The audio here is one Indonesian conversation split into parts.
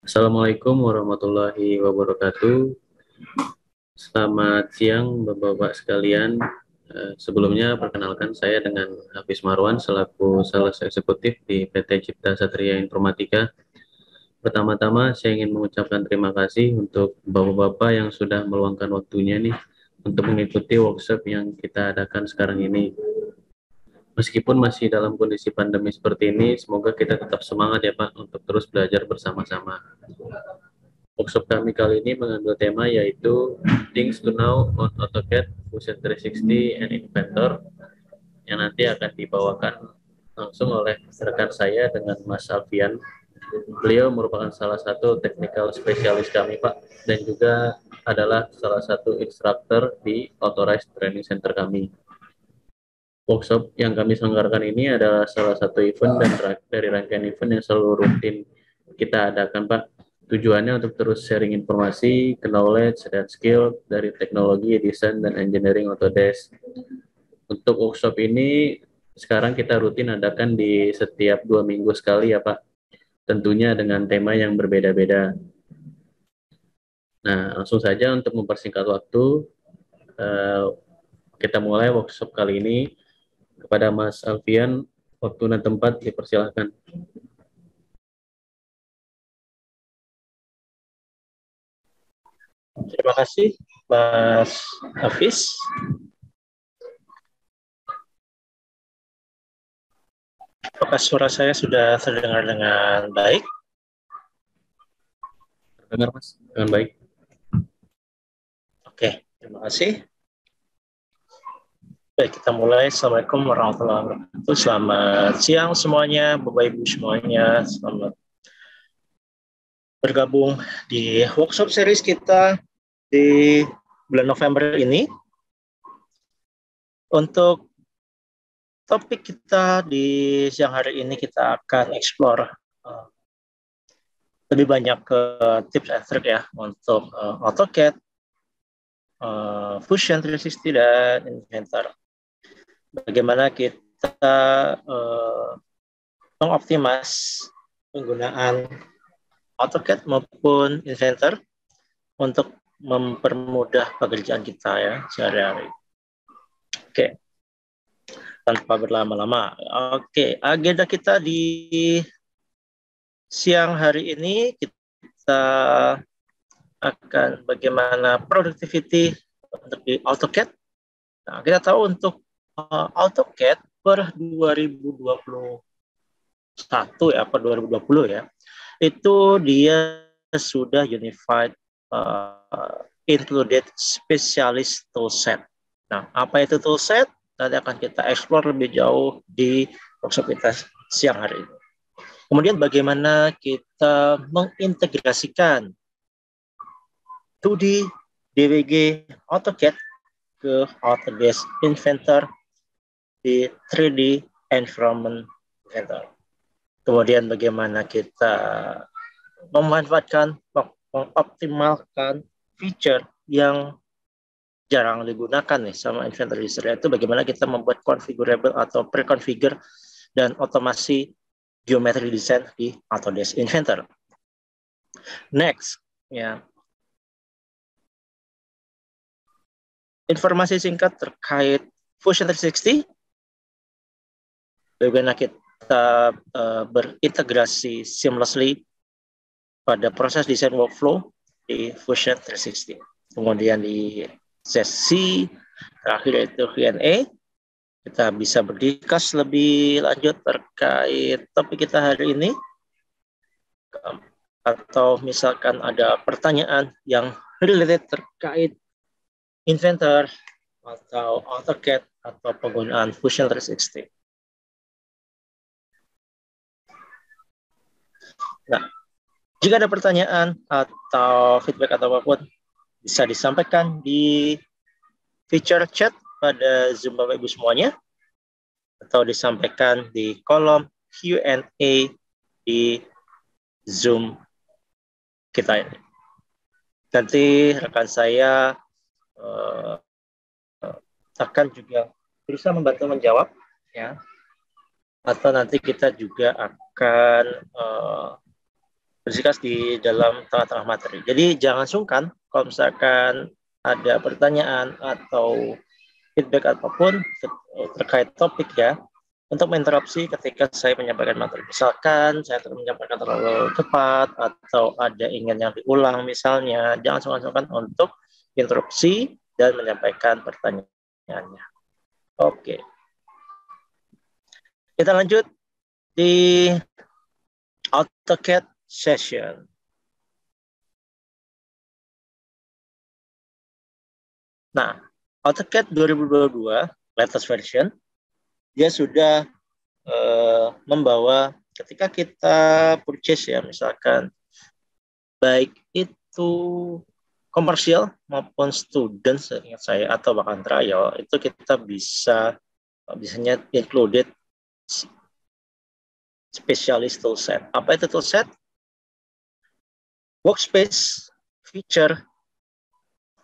Assalamualaikum warahmatullahi wabarakatuh. Selamat siang Bapak-Bapak sekalian. Sebelumnya perkenalkan saya dengan Hafiz Marwan selaku Sales Eksekutif di PT Cipta Satria Informatika. Pertama-tama saya ingin mengucapkan terima kasih untuk Bapak-Bapak yang sudah meluangkan waktunya nih untuk mengikuti workshop yang kita adakan sekarang ini. Meskipun masih dalam kondisi pandemi seperti ini, semoga kita tetap semangat ya Pak untuk terus belajar bersama-sama. Workshop kami kali ini mengambil tema yaitu Things to Know on AutoCAD, Fusion 360, and Inventor yang nanti akan dibawakan langsung oleh rekan saya dengan Mas Alfian. Beliau merupakan salah satu technical spesialis kami Pak, dan juga adalah salah satu instruktur di Authorized Training Center kami. Workshop yang kami selenggarakan ini adalah salah satu event dari rangkaian event yang selalu rutin kita adakan Pak. Tujuannya untuk terus sharing informasi, knowledge, dan skill dari teknologi, desain, dan engineering Autodesk. Untuk workshop ini sekarang kita rutin adakan di setiap 2 minggu sekali ya Pak. Tentunya dengan tema yang berbeda-beda. Nah, langsung saja untuk mempersingkat waktu, kita mulai workshop kali ini. Kepada Mas Alfian, waktu dan tempat dipersilahkan. Terima kasih, Mas Hafiz. Apakah suara saya sudah terdengar dengan baik? Dengar, Mas, dengan baik. Oke, terima kasih. Baik, kita mulai. Assalamualaikum warahmatullahi wabarakatuh. Selamat siang semuanya, Bapak Ibu semuanya. Selamat bergabung di workshop series kita di bulan November ini. Untuk topik kita di siang hari ini, kita akan explore lebih banyak ke tips and trick ya untuk AutoCAD, Fusion 360, dan Inventor. Bagaimana kita mengoptimas penggunaan AutoCAD maupun Inventor untuk mempermudah pekerjaan kita ya sehari-hari. Oke, tanpa berlama-lama. Oke, agenda kita di siang hari ini kita akan bagaimana productivity untuk di AutoCAD. Nah, kita tahu untuk AutoCAD per 2021 ya, per 2020 ya, itu dia sudah unified included specialist toolset. Nah, apa itu toolset? Nanti akan kita explore lebih jauh di workshop kita siang hari ini. Kemudian bagaimana kita mengintegrasikan 2D DWG AutoCAD ke Autodesk Inventor di 3D Environment Inventor. Kemudian bagaimana kita memanfaatkan, mengoptimalkan feature yang jarang digunakan nih sama Inventor user, yaitu bagaimana kita membuat configurable atau pre-configure dan otomasi geometry design di Autodesk Inventor. Next, ya. Informasi singkat terkait Fusion 360, bagaimana kita berintegrasi seamlessly pada proses desain workflow di Fusion 360. Kemudian di sesi terakhir yaitu Q&A, kita bisa berdiskus lebih lanjut terkait topik kita hari ini. Atau misalkan ada pertanyaan yang related terkait Inventor atau AutoCAD atau penggunaan Fusion 360. Nah, jika ada pertanyaan atau feedback atau apapun, bisa disampaikan di feature chat pada Zoom Bapak Ibu semuanya, atau disampaikan di kolom Q&A di Zoom kita ini. Nanti rekan saya akan juga berusaha membantu menjawab ya, atau nanti kita juga akan bersikeras di dalam tengah-tengah materi. Jadi jangan sungkan kalau misalkan ada pertanyaan atau feedback apapun terkait topik ya, untuk menginterupsi ketika saya menyampaikan materi. Misalkan saya menyampaikan terlalu cepat atau ada ingin yang diulang misalnya, jangan sungkan-sungkan untuk interupsi dan menyampaikan pertanyaannya. Oke. Kita lanjut di AutoCAD session. Nah, AutoCAD 2022 latest version, dia sudah membawa ketika kita purchase ya, misalkan baik itu komersial maupun student seingat saya atau bahkan trial, itu kita biasanya included specialist toolset. Apa itu toolset? Workspace feature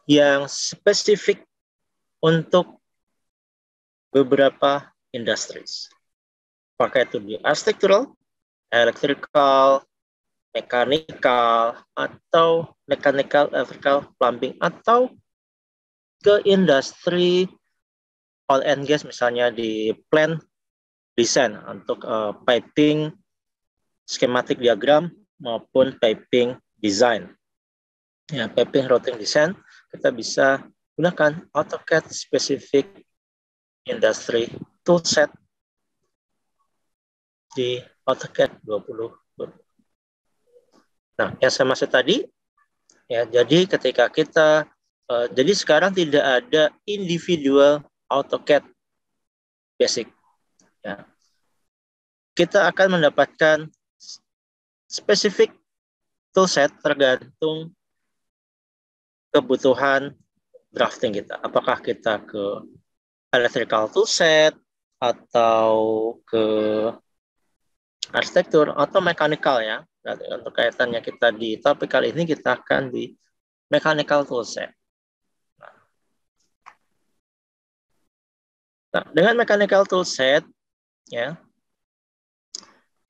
yang spesifik untuk beberapa industries. Apakah itu di architectural, electrical, mechanical, atau mechanical, electrical, plumbing, atau ke industri oil and gas misalnya di plant design untuk piping, schematic diagram maupun piping design. Ya, piping routing design kita bisa gunakan AutoCAD specific industry toolset di AutoCAD 20. Nah, yang saya maksud tadi, ya, jadi ketika kita, jadi sekarang tidak ada individual AutoCAD basic. Ya. Kita akan mendapatkan spesifik toolset tergantung kebutuhan drafting kita. Apakah kita ke electrical toolset atau ke arsitektur atau mechanical ya. Untuk kaitannya kita di topik kali ini kita akan di mechanical toolset. Nah, dengan mechanical toolset ya,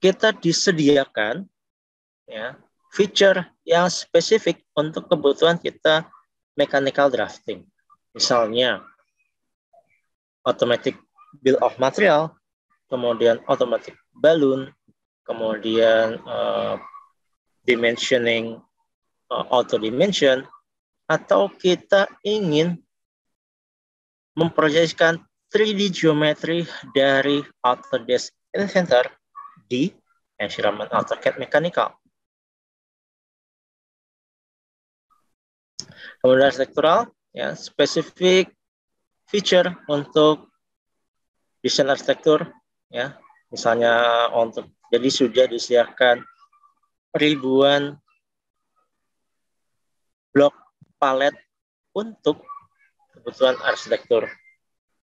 kita disediakan ya feature yang spesifik untuk kebutuhan kita mechanical drafting. Misalnya automatic bill of material, kemudian automatic balloon, kemudian dimensioning, auto dimension, atau kita ingin memproyeksikan 3D geometry dari Autodesk Inventor di environment AutoCAD Mechanical. Kemudian arsitektural, ya, spesifik feature untuk desain arsitektur, ya, misalnya untuk jadi sudah disediakan ribuan blok palet untuk kebutuhan arsitektur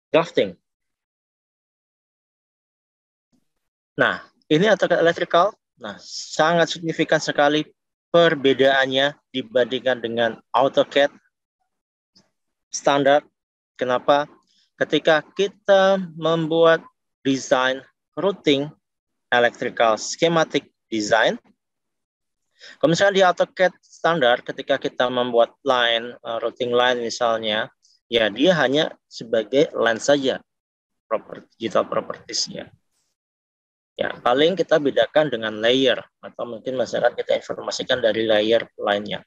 drafting. Nah, ini AutoCAD electrical. Nah, sangat signifikan sekali perbedaannya dibandingkan dengan AutoCAD standar. Kenapa? Ketika kita membuat desain routing electrical schematic design, kalau misalnya di AutoCAD standar, ketika kita membuat line, routing line misalnya, ya dia hanya sebagai line saja, digital properties-nya. Ya, paling kita bedakan dengan layer, atau mungkin masyarakat kita informasikan dari layer lainnya.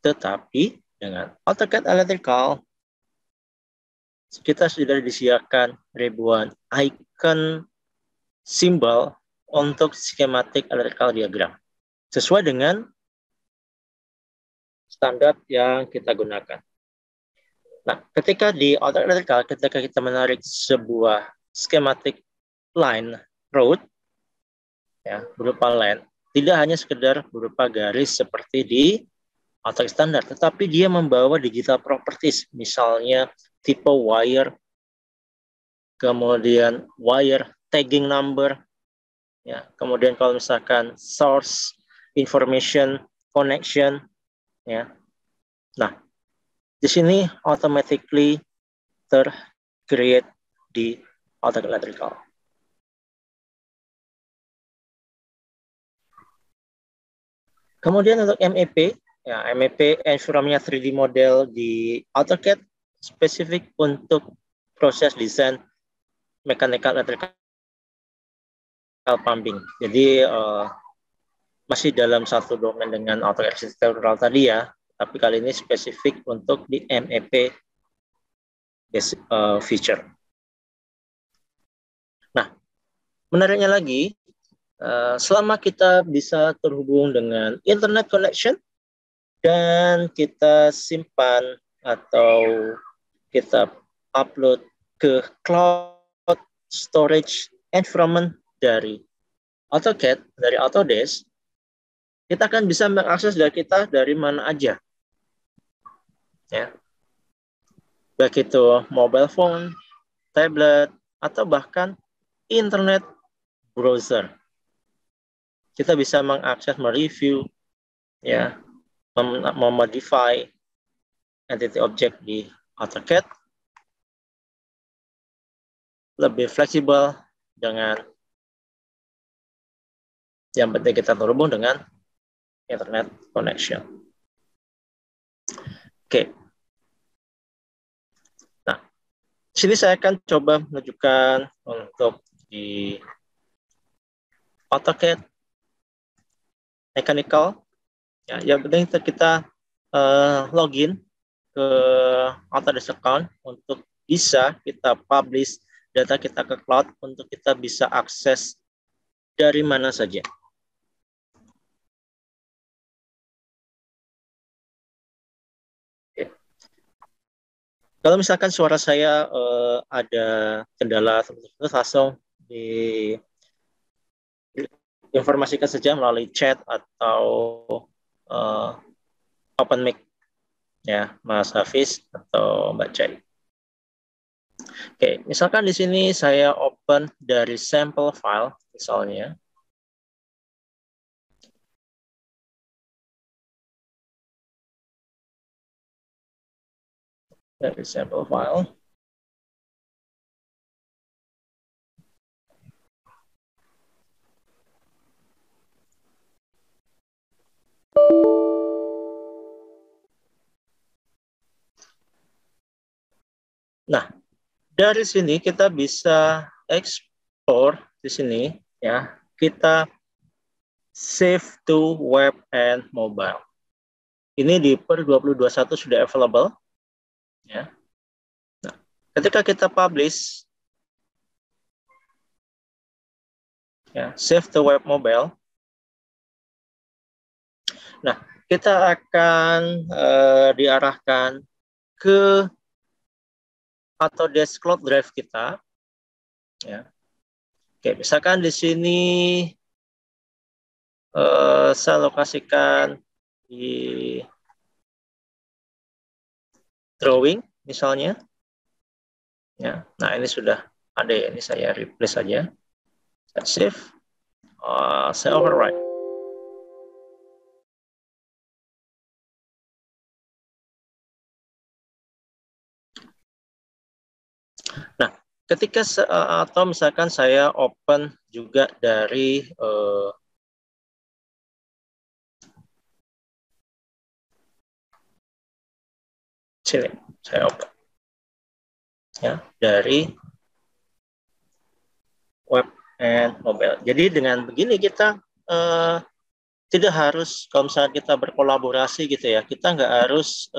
Tetapi dengan AutoCAD electrical, kita sudah disediakan ribuan icon simbol untuk schematic electrical diagram sesuai dengan standar yang kita gunakan. Nah, ketika di AutoCAD electrical, ketika kita menarik sebuah schematic line road, ya, berupa line, tidak hanya sekedar berupa garis seperti di AutoCAD standar, tetapi dia membawa digital properties, misalnya tipe wire, kemudian wire tagging number, ya, kemudian kalau misalkan source information connection, ya. Nah, di sini automatically ter-create di AutoCAD electrical. Kemudian untuk MEP, ya MEP environment 3D model di AutoCAD spesifik untuk proses desain mechanical electrical pumping. Jadi masih dalam satu domain dengan AutoCAD architectural tadi ya, tapi kali ini spesifik untuk di MEP feature. Nah, menariknya lagi, selama kita bisa terhubung dengan internet connection dan kita simpan atau kita upload ke cloud storage environment dari AutoCAD, dari Autodesk, kita akan bisa mengakses data kita dari mana aja. Ya. Baik itu mobile phone, tablet, atau bahkan internet browser. Kita bisa mengakses, mereview, ya, memodify entity object di AutoCAD lebih fleksibel dengan yang penting kita terhubung dengan internet connection. Oke. Nah, di sini saya akan coba menunjukkan untuk di AutoCAD mechanical. Ya, yang penting kita login ke Autodesk account untuk bisa kita publish data kita ke cloud untuk kita bisa akses dari mana saja. Oke. Kalau misalkan suara saya ada kendala langsung diinformasikan saja melalui chat atau open mic ya, Mas Hafiz atau Mbak Cai. Oke, misalkan di sini saya open dari sampel file misalnya. Dari sampel file. Nah, dari sini kita bisa ekspor di sini ya. Kita save to web and mobile. Ini di per 2021 sudah available ya. Nah, ketika kita publish ya, save to web mobile. Nah, kita akan diarahkan ke Autodesk Cloud Drive kita. Ya. Oke, misalkan di sini saya lokasikan di drawing misalnya. Ya, nah ini sudah ada ya, ini saya replace saja. Saya save, saya override. Nah, ketika atau misalkan saya open juga dari sini, saya open ya dari web and mobile. Jadi dengan begini kita tidak harus kalau misalnya kita berkolaborasi gitu ya, kita nggak harus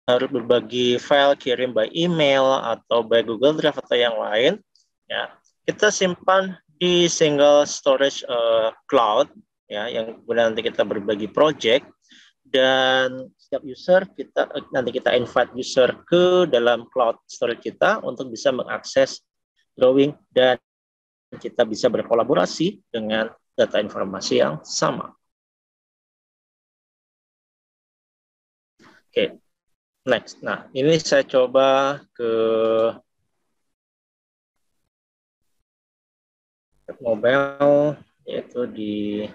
harus berbagi file kirim by email atau by Google Drive atau yang lain ya. Kita simpan di single storage cloud ya, yang kemudian nanti kita berbagi project, dan setiap user nanti kita invite user ke dalam cloud storage kita untuk bisa mengakses drawing dan kita bisa berkolaborasi dengan data informasi yang sama. Oke. Next. Nah, ini saya coba ke mobile, yaitu di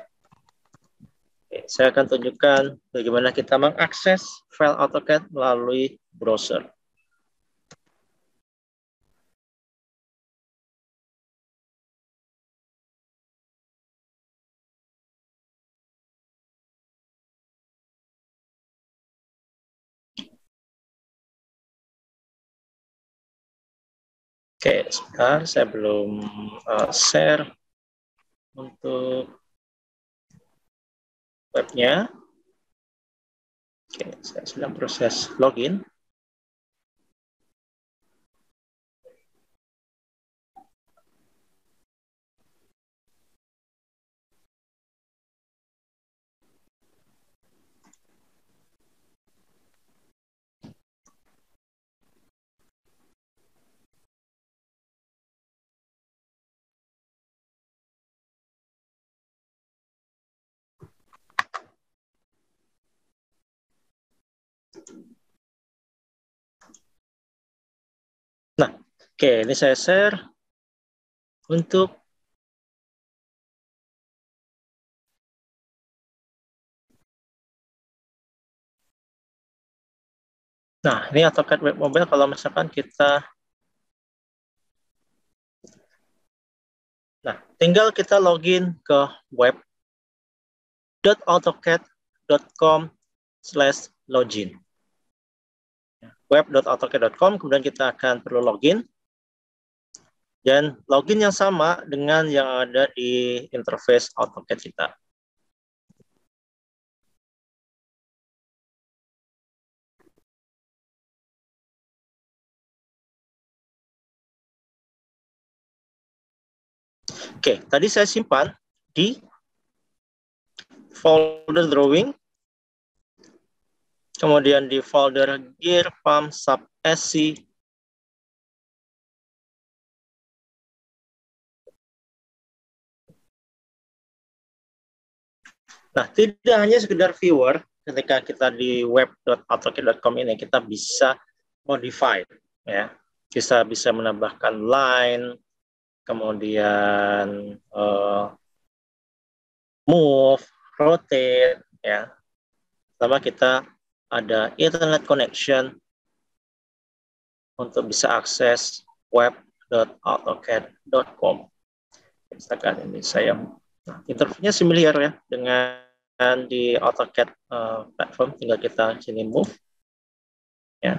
saya akan tunjukkan bagaimana kita mengakses file AutoCAD melalui browser. Oke, sebentar, saya belum share untuk webnya. Oke, saya sedang proses login. Nah, oke, ini saya share untuk ini AutoCAD web mobile kalau misalkan kita tinggal kita login ke web.autocad.com/login. Web.autocad.com, kemudian kita akan perlu login. Dan login yang sama dengan yang ada di interface AutoCAD kita. Oke, tadi saya simpan di folder drawing, kemudian di folder gear pump sub SC, nah, tidak hanya sekedar viewer, ketika kita di web.autocad.com ini kita bisa modify, ya, kita bisa menambahkan line, kemudian move, rotate, ya. Pertama kita ada internet connection untuk bisa akses web.autocad.com. Misalkan ini saya, interviewnya similar ya dengan di AutoCAD platform, tinggal kita sini move, ya,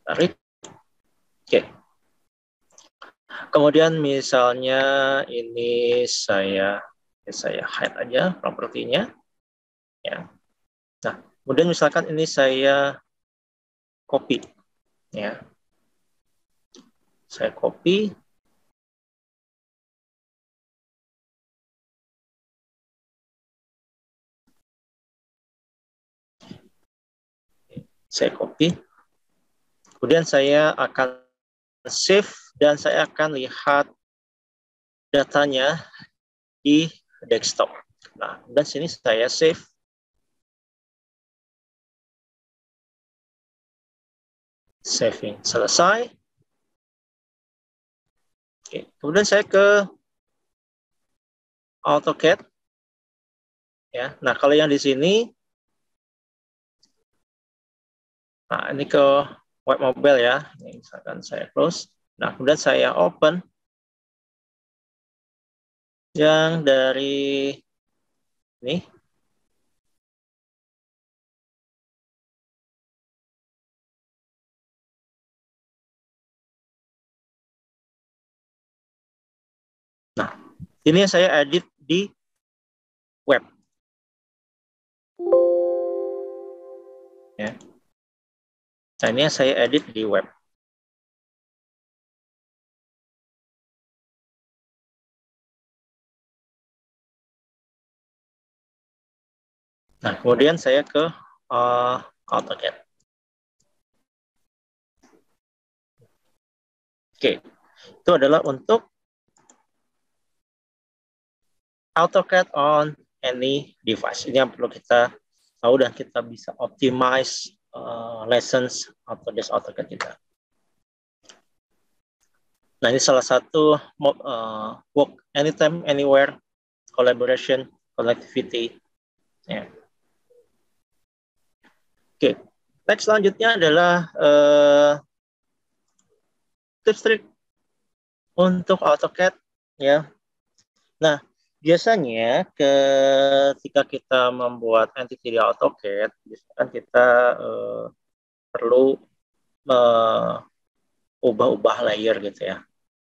tarik, oke. Kemudian misalnya ini saya hide aja propertinya, ya. Nah, kemudian misalkan ini saya copy, ya, saya copy, kemudian saya akan save dan saya akan lihat datanya di desktop. Nah, dan sini saya save. Saving selesai. Oke, kemudian saya ke AutoCAD. Ya, nah kalau yang di sini, nah ini ke web mobile ya. Ini misalkan saya close. Nah, kemudian saya open yang dari ini. Nah, ini yang saya edit di web. Ya. Nah, ini yang saya edit di web. Nah, kemudian saya ke AutoCAD. Oke, itu adalah untuk AutoCAD on any device. Ini yang perlu kita tahu dan kita bisa optimize lessons Autodesk AutoCAD kita. Nah, ini salah satu work anytime, anywhere, collaboration, connectivity. Ya. Oke, next selanjutnya adalah tips trik untuk AutoCAD. Ya. Nah, biasanya ketika kita membuat entity di AutoCAD, kan kita perlu ubah-ubah layer gitu ya.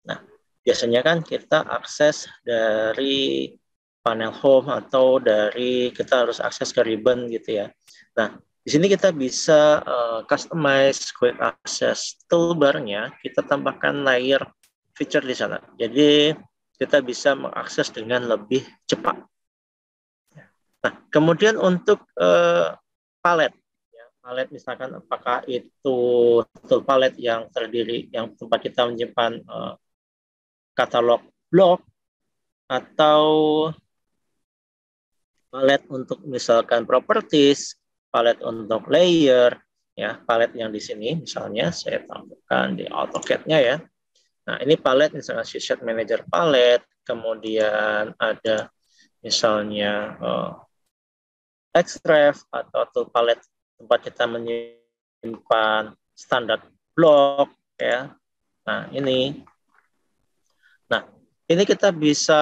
Nah, biasanya kan kita akses dari panel home atau dari kita harus akses ke ribbon gitu ya. Nah, di sini kita bisa customize quick access toolbar-nya, kita tambahkan layer feature di sana. Jadi kita bisa mengakses dengan lebih cepat. Nah, kemudian untuk palet, ya, palet misalkan apakah itu tool palet yang terdiri yang tempat kita menyimpan katalog blok atau palet untuk misalkan properties, palet untuk layer, ya palet yang di sini misalnya saya tampilkan di AutoCAD-nya ya. Nah ini palet misalnya sheet manager palet, kemudian ada misalnya Xref atau tool palet tempat kita menyimpan standar blok ya. Nah ini kita bisa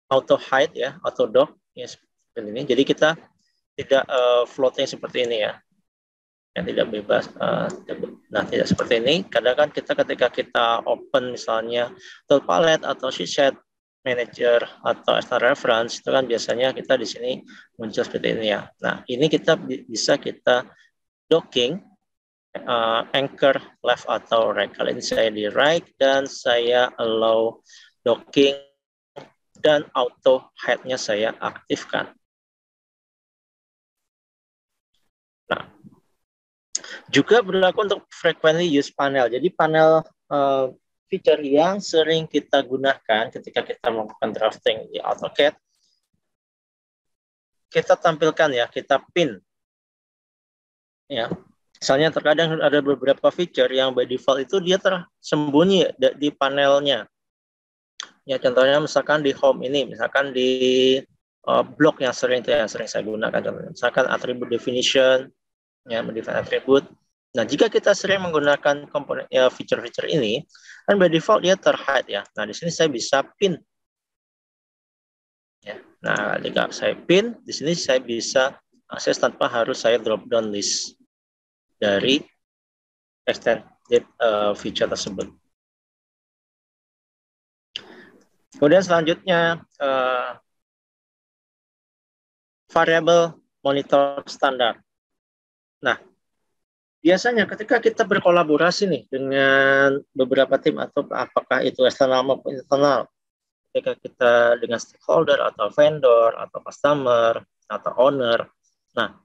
auto hide ya, auto dock ya seperti ini. Jadi kita tidak floating seperti ini ya, yang tidak bebas. Nah tidak seperti ini. Kadang kan kita ketika kita open misalnya tool palette atau sheet manager atau external reference itu kan biasanya kita di sini muncul seperti ini ya. Nah ini kita bisa kita docking anchor left atau right. Kali ini saya di right dan saya allow docking dan auto hide-nya saya aktifkan. Nah, juga berlaku untuk frequently use panel. Jadi panel feature yang sering kita gunakan ketika kita melakukan drafting di AutoCAD, kita tampilkan ya, kita pin. Ya, misalnya terkadang ada beberapa feature yang by default itu dia tersembunyi di panelnya. Ya, contohnya misalkan di home ini, misalkan di blok yang sering saya gunakan, contohnya misalkan attribute definition, ya mendefine atribut. Nah, jika kita sering menggunakan komponen ya, feature-feature ini, kan by default dia terhide ya. Nah, di sini saya bisa pin. Ya. Nah, jika saya pin, di sini saya bisa akses tanpa harus saya drop down list dari extended feature tersebut. Kemudian selanjutnya variable monitor standar. Nah, biasanya ketika kita berkolaborasi nih dengan beberapa tim atau apakah itu eksternal maupun internal, ketika kita dengan stakeholder atau vendor atau customer atau owner, nah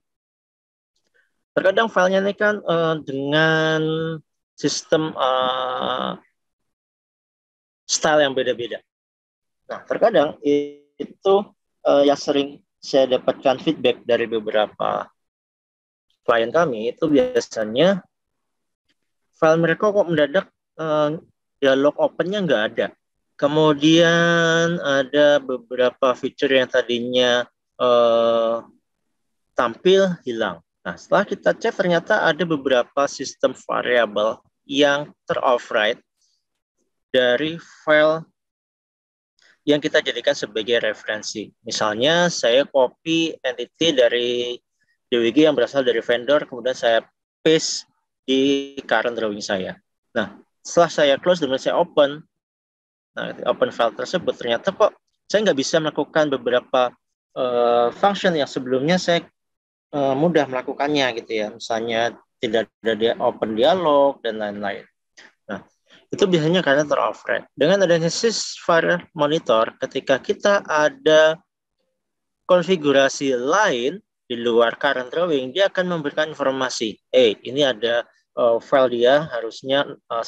terkadang filenya ini kan dengan sistem style yang beda-beda. Nah terkadang itu yang sering saya dapatkan feedback dari beberapa klien kami itu biasanya file mereka kok mendadak dialog opennya nggak ada. Kemudian ada beberapa fitur yang tadinya tampil hilang. Nah, setelah kita cek ternyata ada beberapa sistem variabel yang ter-override dari file yang kita jadikan sebagai referensi. Misalnya saya copy entity dari DWG yang berasal dari vendor, kemudian saya paste di current drawing saya. Nah, setelah saya close dan saya open, open file tersebut, ternyata kok saya nggak bisa melakukan beberapa function yang sebelumnya saya mudah melakukannya gitu ya. Misalnya tidak ada open dialog dan lain-lain. Nah, itu biasanya karena ter-override. Dengan adanya sysfire monitor, ketika kita ada konfigurasi lain di luar current drawing, dia akan memberikan informasi. Ini ada file dia harusnya 1,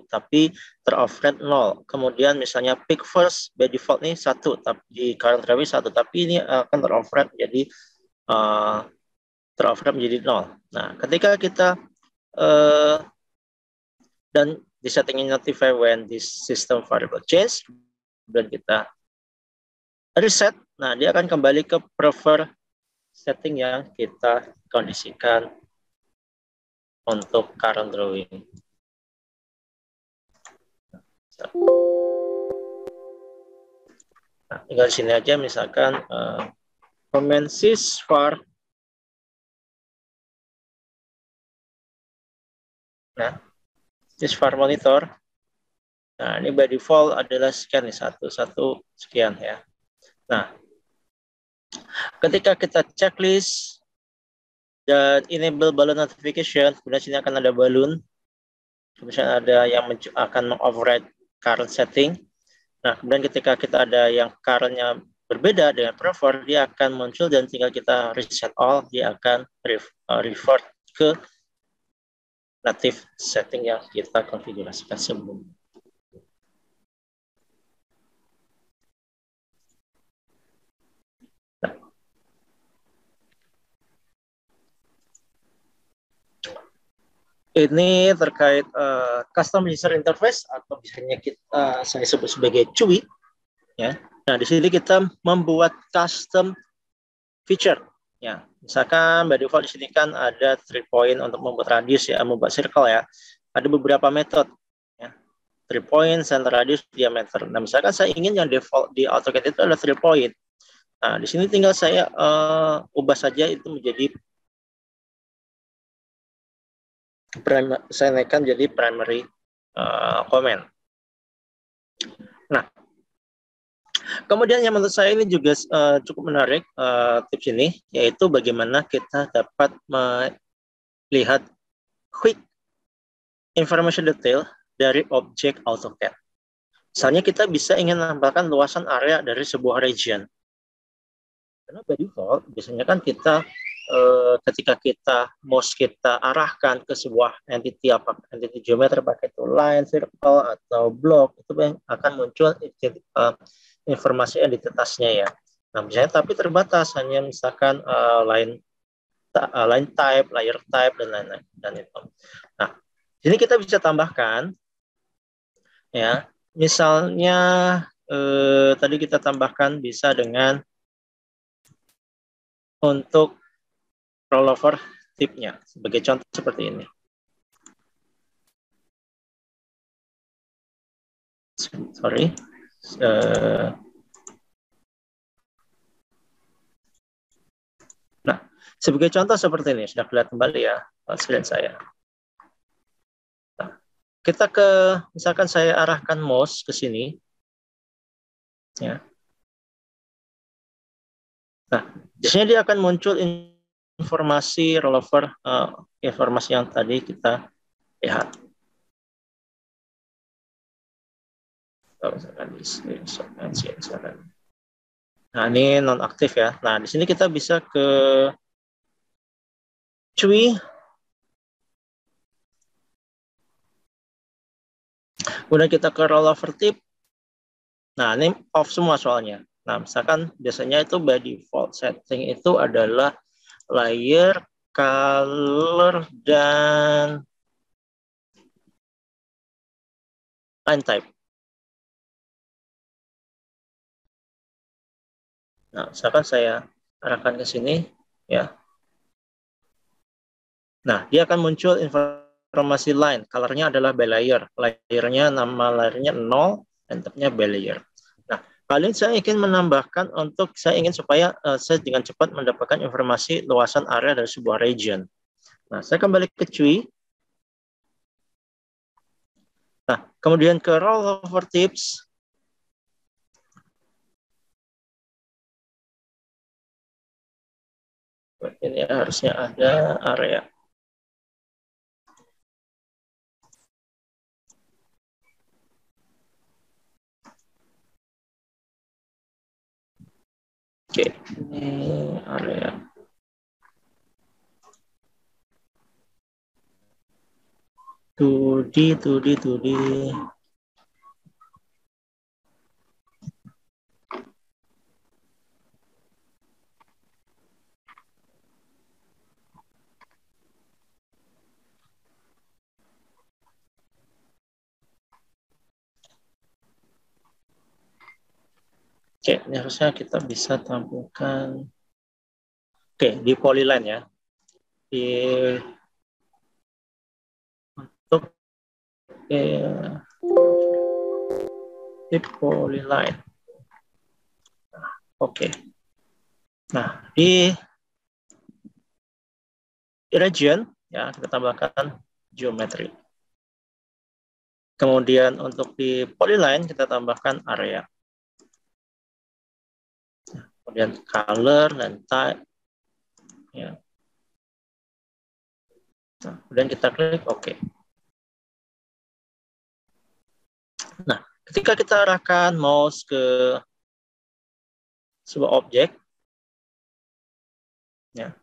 tapi ter-override 0. Kemudian misalnya pick first, by default nih 1, tapi di current drawing 1, tapi ini akan ter-override jadi menjadi 0. Nah, ketika kita dan di settingnya notify when this system variable change, dan kita reset, nah dia akan kembali ke prefer setting yang kita kondisikan untuk current drawing. Nah, tinggal di sini aja misalkan command sysvar Nah, this var monitor. Nah, ini by default adalah sekian nih, satu sekian ya. Nah, ketika kita checklist dan enable balloon notification, kemudian sini akan ada balloon, kemudian ada yang akan mengoverride current setting. Nah, kemudian ketika kita ada yang currentnya berbeda dengan prefer, dia akan muncul dan tinggal kita reset all, dia akan revert ke native setting yang kita konfigurasikan sebelumnya. Ini terkait custom user interface atau biasanya saya sebut sebagai CUI. Ya. Nah, di sini kita membuat custom feature. Ya, misalkan by default di sini kan ada 3 point untuk membuat radius ya, membuat circle ya. Ada beberapa metode. Ya. 3 point, center radius, diameter. Nah, misalkan saya ingin yang default di AutoCAD itu adalah 3 point. Nah, di sini tinggal saya ubah saja itu menjadi saya naikkan jadi primary comment. Nah, kemudian yang menurut saya ini juga cukup menarik tips ini, yaitu bagaimana kita dapat melihat quick information detail dari objek AutoCAD. Misalnya kita bisa ingin menambahkan luasan area dari sebuah region. Karena by default, biasanya kan kita ketika kita mouse kita arahkan ke sebuah entity geometri pakai itu line, circle atau block, itu yang akan muncul informasi identitasnya ya. Nah, misalnya tapi terbatas hanya misalkan line type, layer type dan lain-lain dan itu. Nah, ini kita bisa tambahkan ya. Misalnya tadi kita tambahkan bisa dengan untuk rollover tipnya sebagai contoh seperti ini. Sorry. Nah, sebagai contoh seperti ini sudah kelihatan kembali ya screen saya. Nah, kita misalkan saya arahkan mouse ke sini, ya. Nah, biasanya dia akan muncul informasi rollover, informasi yang tadi kita lihat. Nah, ini non-aktif ya. Nah, di sini kita bisa ke CUI. Kemudian kita ke rollover tip. Nah, ini off semua soalnya. Nah, misalkan biasanya itu by default setting itu adalah layer, color, dan line type. Nah, misalkan saya arahkan ke sini, ya. Nah, dia akan muncul informasi line. Colornya adalah by layer. Layernya, nama layernya 0, dan type-nya by layer. Nah, kali ini saya ingin menambahkan saya ingin supaya saya dengan cepat mendapatkan informasi luasan area dari sebuah region. Nah, saya kembali ke CUI. Nah, kemudian ke rollover tips. Ini harusnya ada area. Oke, ini area. Tudi. Oke, ini harusnya kita bisa tampilkan. Oke, di polyline ya. Untuk di polyline. Oke. Nah, di region ya kita tambahkan geometri. Kemudian untuk di polyline kita tambahkan area. Kemudian color dan type. Ya. Nah, kemudian kita klik OK. Nah, ketika kita arahkan mouse ke sebuah objek, ya,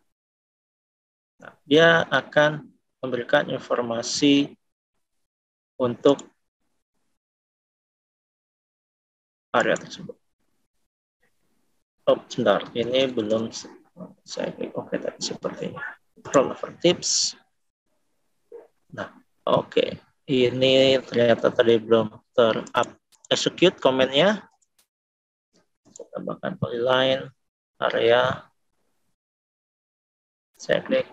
nah, dia akan memberikan informasi untuk area tersebut. Oh, sebentar, ini belum saya klik OK tadi sepertinya. Relevant tips. Nah, OK. Ini ternyata tadi belum execute komennya. Saya tambahkan polyline, area. Saya klik.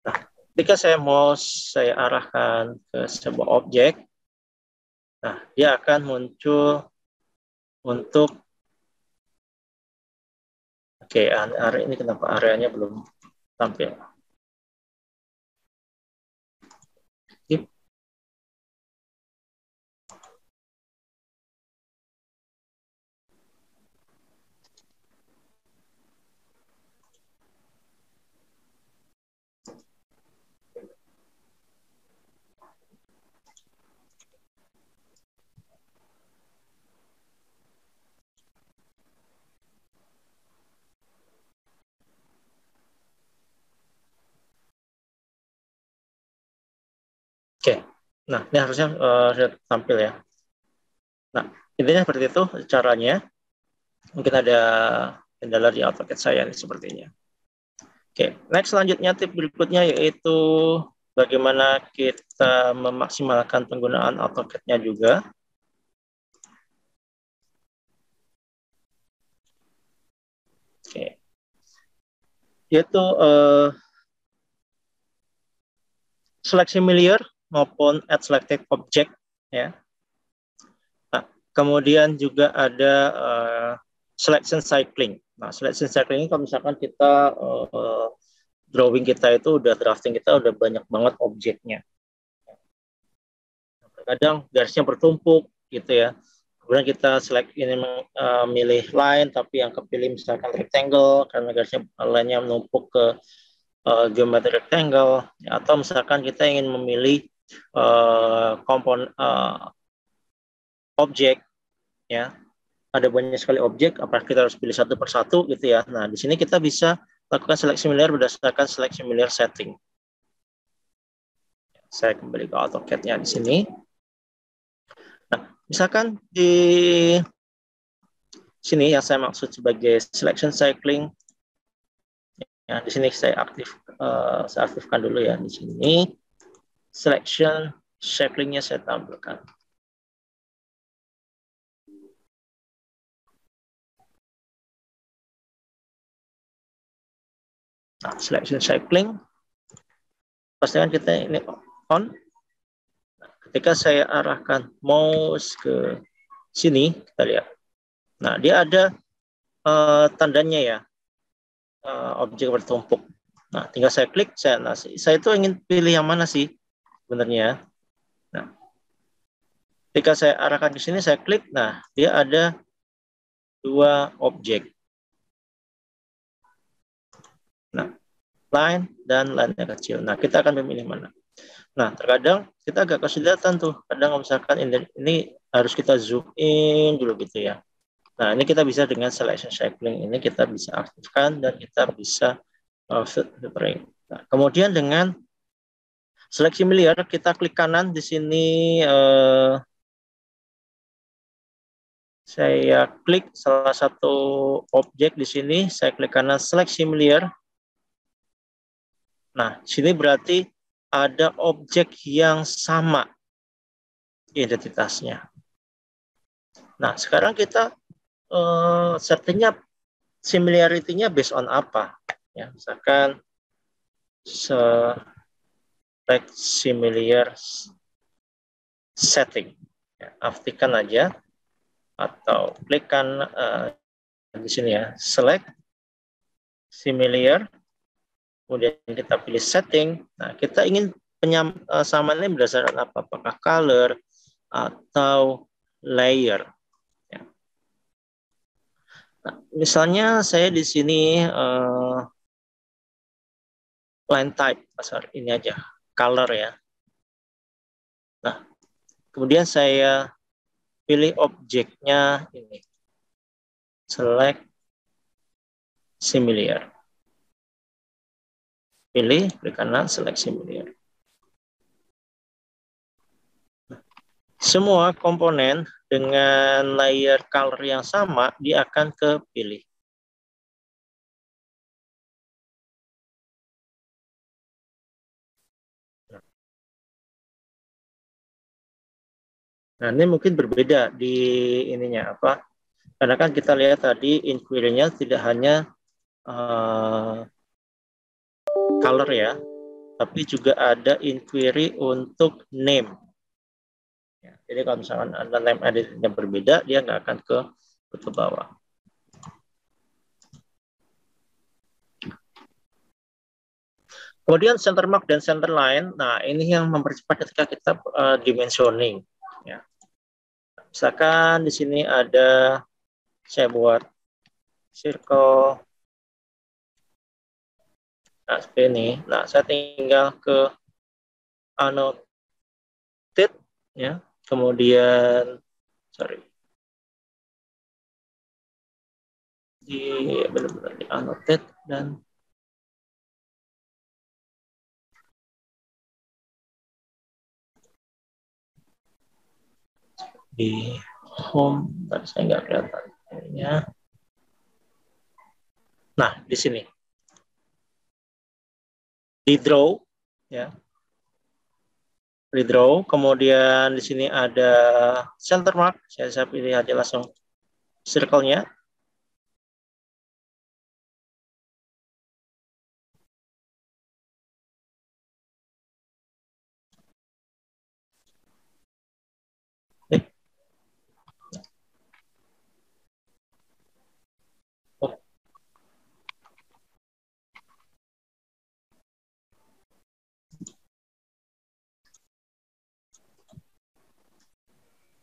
Nah, ketika saya arahkan ke sebuah objek, nah, dia akan muncul untuk area ini, kenapa areanya belum tampil? Oke, nah ini harusnya sudah tampil ya. Nah, intinya seperti itu caranya. Mungkin ada kendala di AutoCAD saya nih sepertinya. Oke, next selanjutnya tip berikutnya yaitu bagaimana kita memaksimalkan penggunaan AutoCAD-nya juga. Oke, yaitu select familiar maupun add selected object ya. Nah, kemudian juga ada selection cycling. Nah, selection cycling ini kalau misalkan kita drawing kita itu drafting kita udah banyak banget objeknya. Kadang garisnya bertumpuk gitu ya. Kemudian kita select ini milih line tapi yang kepilih misalkan rectangle karena garisnya line-nya menumpuk ke geometri rectangle ya, atau misalkan kita ingin memilih komponen objek ya, ada banyak sekali objek, apakah kita harus pilih satu persatu gitu ya. Nah, di sini kita bisa lakukan seleksi familiar berdasarkan seleksi familiar setting. Saya kembali ke AutoCAD-nya di sini. Nah, misalkan di sini yang saya maksud sebagai selection cycling, ya, di sini saya aktifkan dulu ya. Di sini selection cycling-nya saya tampilkan. Nah, selection cycling, pastikan kita ini on. Nah, ketika saya arahkan mouse ke sini, kita lihat. Nah, dia ada tandanya ya, objek bertumpuk. Nah, tinggal saya klik, saya itu ingin pilih yang mana sih sebenarnya. Nah, ketika saya arahkan ke sini, saya klik, nah dia ada dua objek. Nah, line dan line-nya kecil. Nah, kita akan memilih mana. Nah, terkadang kita agak kesulitan tuh. Kadang misalkan ini harus kita zoom in dulu gitu ya. Nah, ini kita bisa dengan selection cycling ini kita bisa aktifkan dan kita bisa filtering. Nah, kemudian dengan seleksi familiar kita klik kanan di sini. Saya klik salah satu objek di sini. Saya klik kanan select familiar. Nah, sini berarti ada objek yang sama identitasnya. Nah, sekarang kita settingnya similarity-nya based on apa? Ya, misalkan select familiar setting. Ya, aktifkan aja atau klikkan di sini ya, select familiar, kemudian kita pilih setting. Nah, kita ingin penyamaannya berdasarkan apa? Apakah color atau layer. Ya. Nah, misalnya saya di sini line type, ini aja, color ya. Nah, kemudian saya pilih objeknya ini, select familiar. Pilih klik kanan, select familiar. Semua komponen dengan layer color yang sama, dia akan kepilih. Nah, ini mungkin berbeda di ininya apa? Karena kan kita lihat tadi inquiry-nya tidak hanya color ya, tapi juga ada inquiry untuk name. Ya, jadi kalau misalkan ada name edit-nya berbeda, dia nggak akan ke bawah. Kemudian center mark dan center line, nah ini yang mempercepat ketika kita dimensioning. Ya. Misalkan di sini ada, saya buat circle, nah seperti ini. Nah, saya tinggal ke annotate, ya. Kemudian, benar-benar di annotate dan di home, tadi saya nggak kelihatan ininya. Nah, di sini di draw, ya, di draw. Kemudian di sini ada center mark, saya pilih aja langsung circle-nya.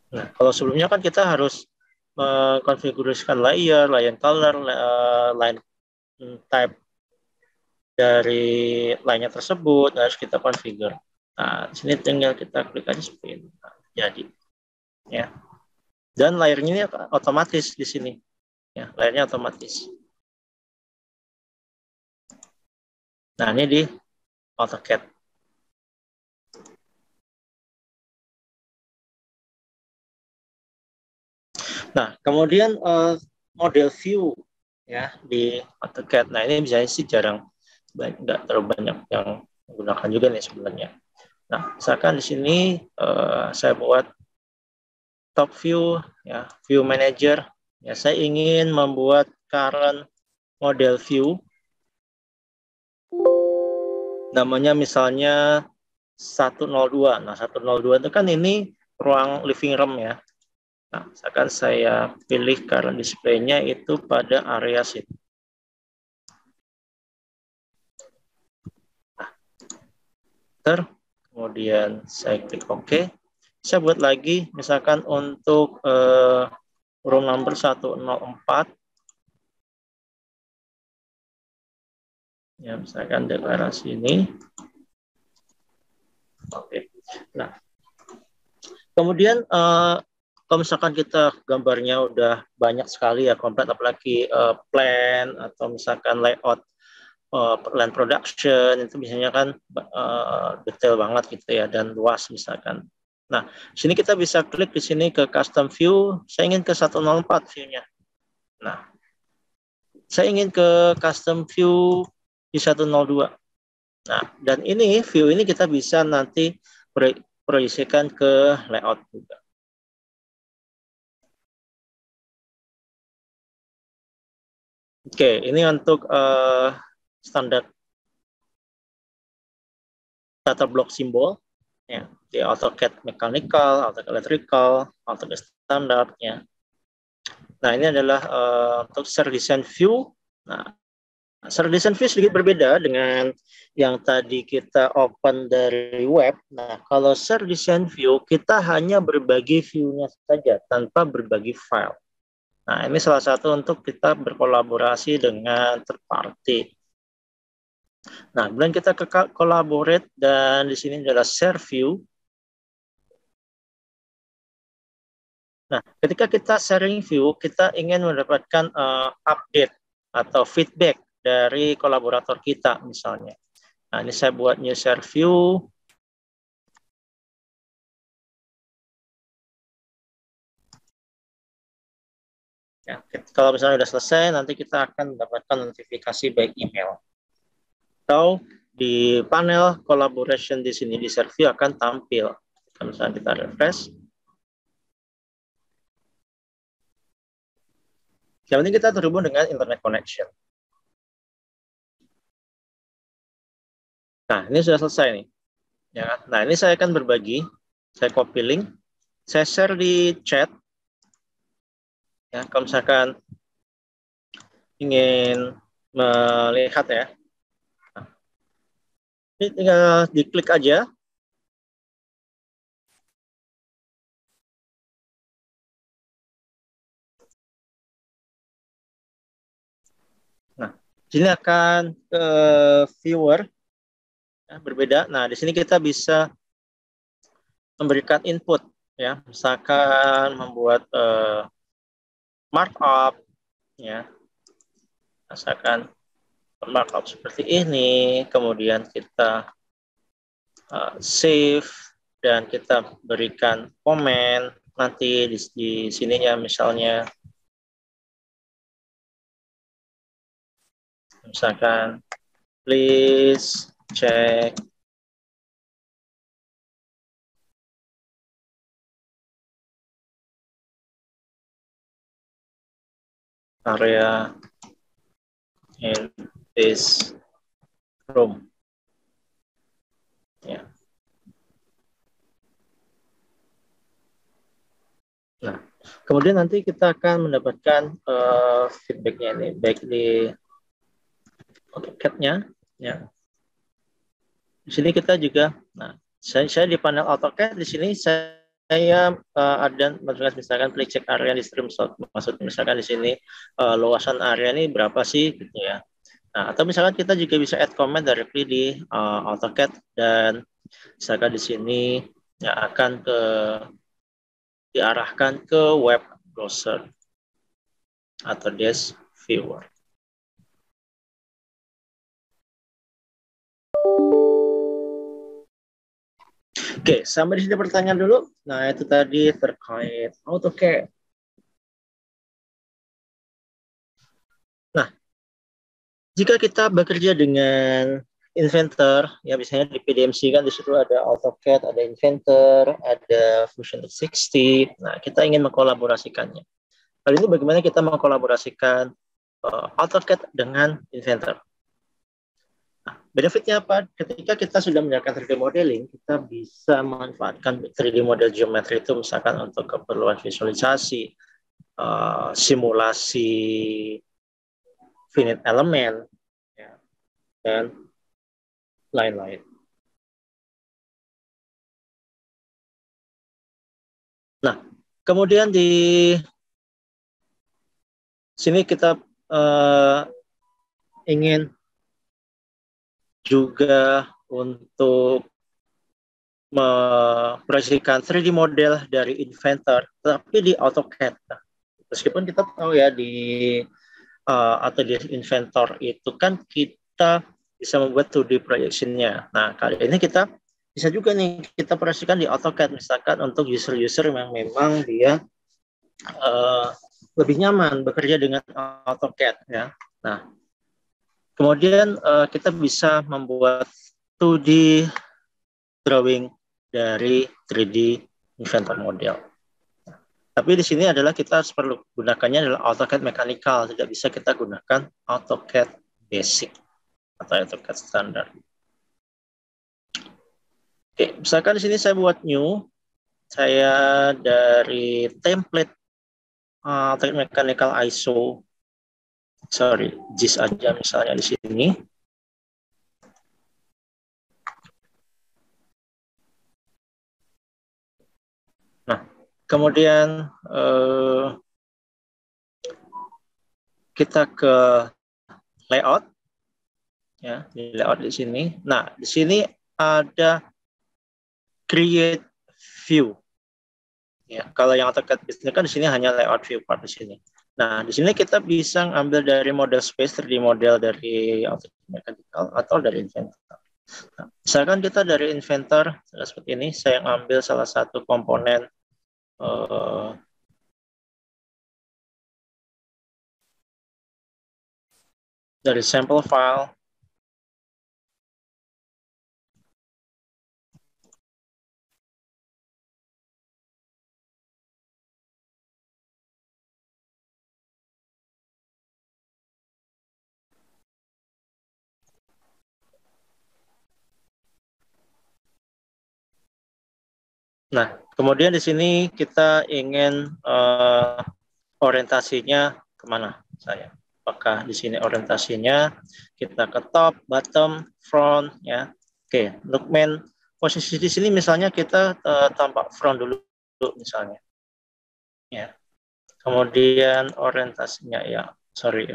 Nah, kalau sebelumnya kan kita harus mengkonfigurasikan layer color, line type dari line-nya tersebut, harus kita configure. Nah, di sini tinggal kita klik aja seperti ini. Nah, jadi, ya. Dan layernya ini otomatis di sini, ya, layernya otomatis. Nah, ini di AutoCAD. Nah, kemudian model view, ya, di AutoCAD. Nah, ini biasanya sih jarang, nggak terlalu banyak yang menggunakan juga nih sebenarnya. Nah, misalkan di sini saya buat top view, ya, view manager. Ya, saya ingin membuat current model view. Namanya misalnya 102. Nah, 102 itu kan ini ruang living room ya. Nah, misalkan saya pilih current display-nya itu pada area situ. Kemudian saya klik OK. Saya buat lagi, misalkan untuk room number 104. Ya, misalkan deklarasi ini. Oke. Nah, kemudian kalau misalkan kita gambarnya udah banyak sekali ya, komplit, apalagi plan atau misalkan layout plan production, itu biasanya kan detail banget gitu ya, dan luas misalkan. Nah, sini kita bisa klik di sini ke custom view. Saya ingin ke 104 view-nya. Nah, saya ingin ke custom view di 102. Nah, dan ini view ini kita bisa nanti proyeksikan ke layout juga. Oke, ini untuk standar data block simbol, ya, di AutoCAD mechanical, AutoCAD electrical, AutoCAD standar, ya. Nah, ini adalah untuk share design view. Nah, Search Design View sedikit berbeda dengan yang tadi kita open dari web. Nah, kalau Search Design View, kita hanya berbagi view-nya saja, tanpa berbagi file. Nah, ini salah satu untuk kita berkolaborasi dengan third party. Nah, kemudian kita ke collaborate, dan di sini adalah share view. Nah, ketika kita sharing view, kita ingin mendapatkan update atau feedback dari kolaborator kita misalnya. Nah, ini saya buat new share view. Ya, kalau misalnya sudah selesai, nanti kita akan mendapatkan notifikasi by email. Atau di panel collaboration di sini di share view akan tampil. Kalau misalnya kita refresh. Yang penting kita terhubung dengan internet connection. Nah, ini sudah selesai nih. Ya, nah, ini saya akan berbagi. Saya copy link. Saya share di chat. Ya, kalau misalkan ingin melihat ya. Nah, ini tinggal diklik aja. Nah, sini akan ke viewer. Ya, berbeda. Nah, di sini kita bisa memberikan input, ya, misalkan membuat markup, ya, misalkan markup seperti ini, kemudian kita save dan kita berikan komen nanti di sininya, misalkan please check area in this room. Ya. Nah, kemudian nanti kita akan mendapatkan feedbacknya ini, baik di AutoCAD-nya. Ya. Di sini kita juga, nah, saya di panel AutoCAD di sini saya ada misalkan please check area di streamshot, maksudnya misalkan di sini luasan area ini berapa sih, gitu ya. Nah, atau misalkan kita juga bisa add comment directly di AutoCAD, dan misalkan di sini ya akan diarahkan ke web browser atau dash viewer. Oke, sampai di sini pertanyaan dulu. Nah, itu tadi terkait AutoCAD. Nah, jika kita bekerja dengan Inventor, ya biasanya di PDMC kan di situ ada AutoCAD, ada Inventor, ada Fusion 360. Nah, kita ingin mengkolaborasikannya. Kali ini bagaimana kita mengkolaborasikan AutoCAD dengan Inventor. Nah, benefitnya apa? Ketika kita sudah menjalankan 3D modeling, kita bisa memanfaatkan 3D model geometri itu misalkan untuk keperluan visualisasi, simulasi finite element, ya, dan lain-lain. Nah, kemudian di sini kita ingin juga untuk memproyeksikan 3D model dari Inventor, tapi di AutoCAD. Nah, meskipun kita tahu ya atau di Inventor itu kan kita bisa membuat 2D projection-nya. Nah, kali ini kita bisa juga nih kita proyeksikan di AutoCAD, misalkan untuk user-user yang memang dia lebih nyaman bekerja dengan AutoCAD, ya. Nah, kemudian kita bisa membuat 2D drawing dari 3D Inventor model. Tapi di sini adalah kita perlu gunakannya adalah AutoCAD mechanical, tidak bisa kita gunakan AutoCAD basic atau AutoCAD standar. Oke, misalkan di sini saya buat new, saya dari template AutoCAD mechanical ISO sorry, JIS aja misalnya di sini. Nah, kemudian kita ke layout, ya, di layout di sini. Nah, di sini ada create view. Ya, kalau yang AutoCAD Business kan di sini hanya layout view part di sini. Nah, di sini kita bisa ambil dari model space 3D model dari AutoCAD Mechanical atau dari Inventor. Nah, misalkan kita dari Inventor seperti ini, saya ambil salah satu komponen dari sampel file. Nah, kemudian di sini kita ingin orientasinya kemana saya. Apakah di sini orientasinya kita ke top, bottom, front, ya. Oke, untuk main posisi di sini misalnya kita tampak front dulu misalnya. Ya. Kemudian orientasinya ya, sorry,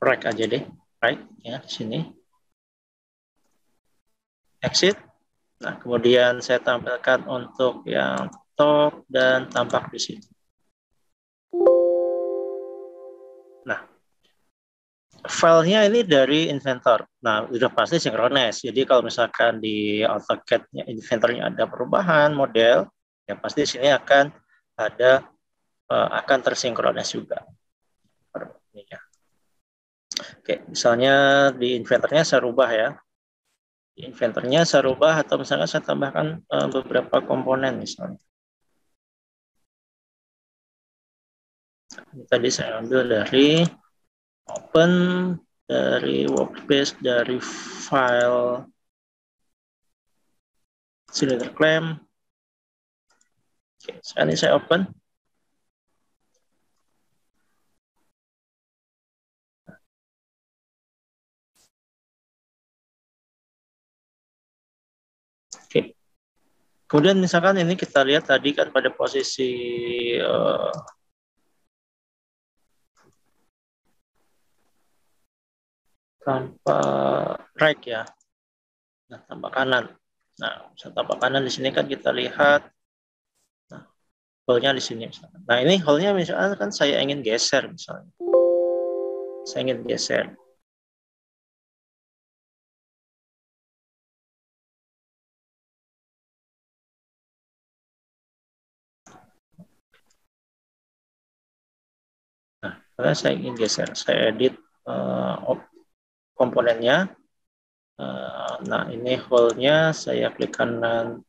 right aja deh, right ya di sini. Exit. Nah, kemudian saya tampilkan untuk yang top dan tampak di sini. Nah, filenya ini dari Inventor. Nah, sudah pasti sinkronis. Jadi kalau misalkan di AutoCAD-nya Inventornya ada perubahan model, ya pasti di sini akan tersinkronis juga. Oke, misalnya di Inventornya saya rubah ya. Di Inventornya saya rubah atau misalnya saya tambahkan beberapa komponen misalnya. Ini tadi saya ambil dari open, dari workspace, dari file cylinder clamp. Oke, sekarang ini saya open. Oke. Kemudian misalkan ini kita lihat tadi kan pada posisi tanpa right ya. Nah, tanpa kanan. Nah, tanpa kanan di sini kan kita lihat hole-nya di sini misalkan. Nah, ini hole-nya misalkan kan saya ingin geser misalnya. Saya ingin geser. Nah, karena saya ingin geser, saya edit komponennya. Nah, ini hole-nya saya klik kanan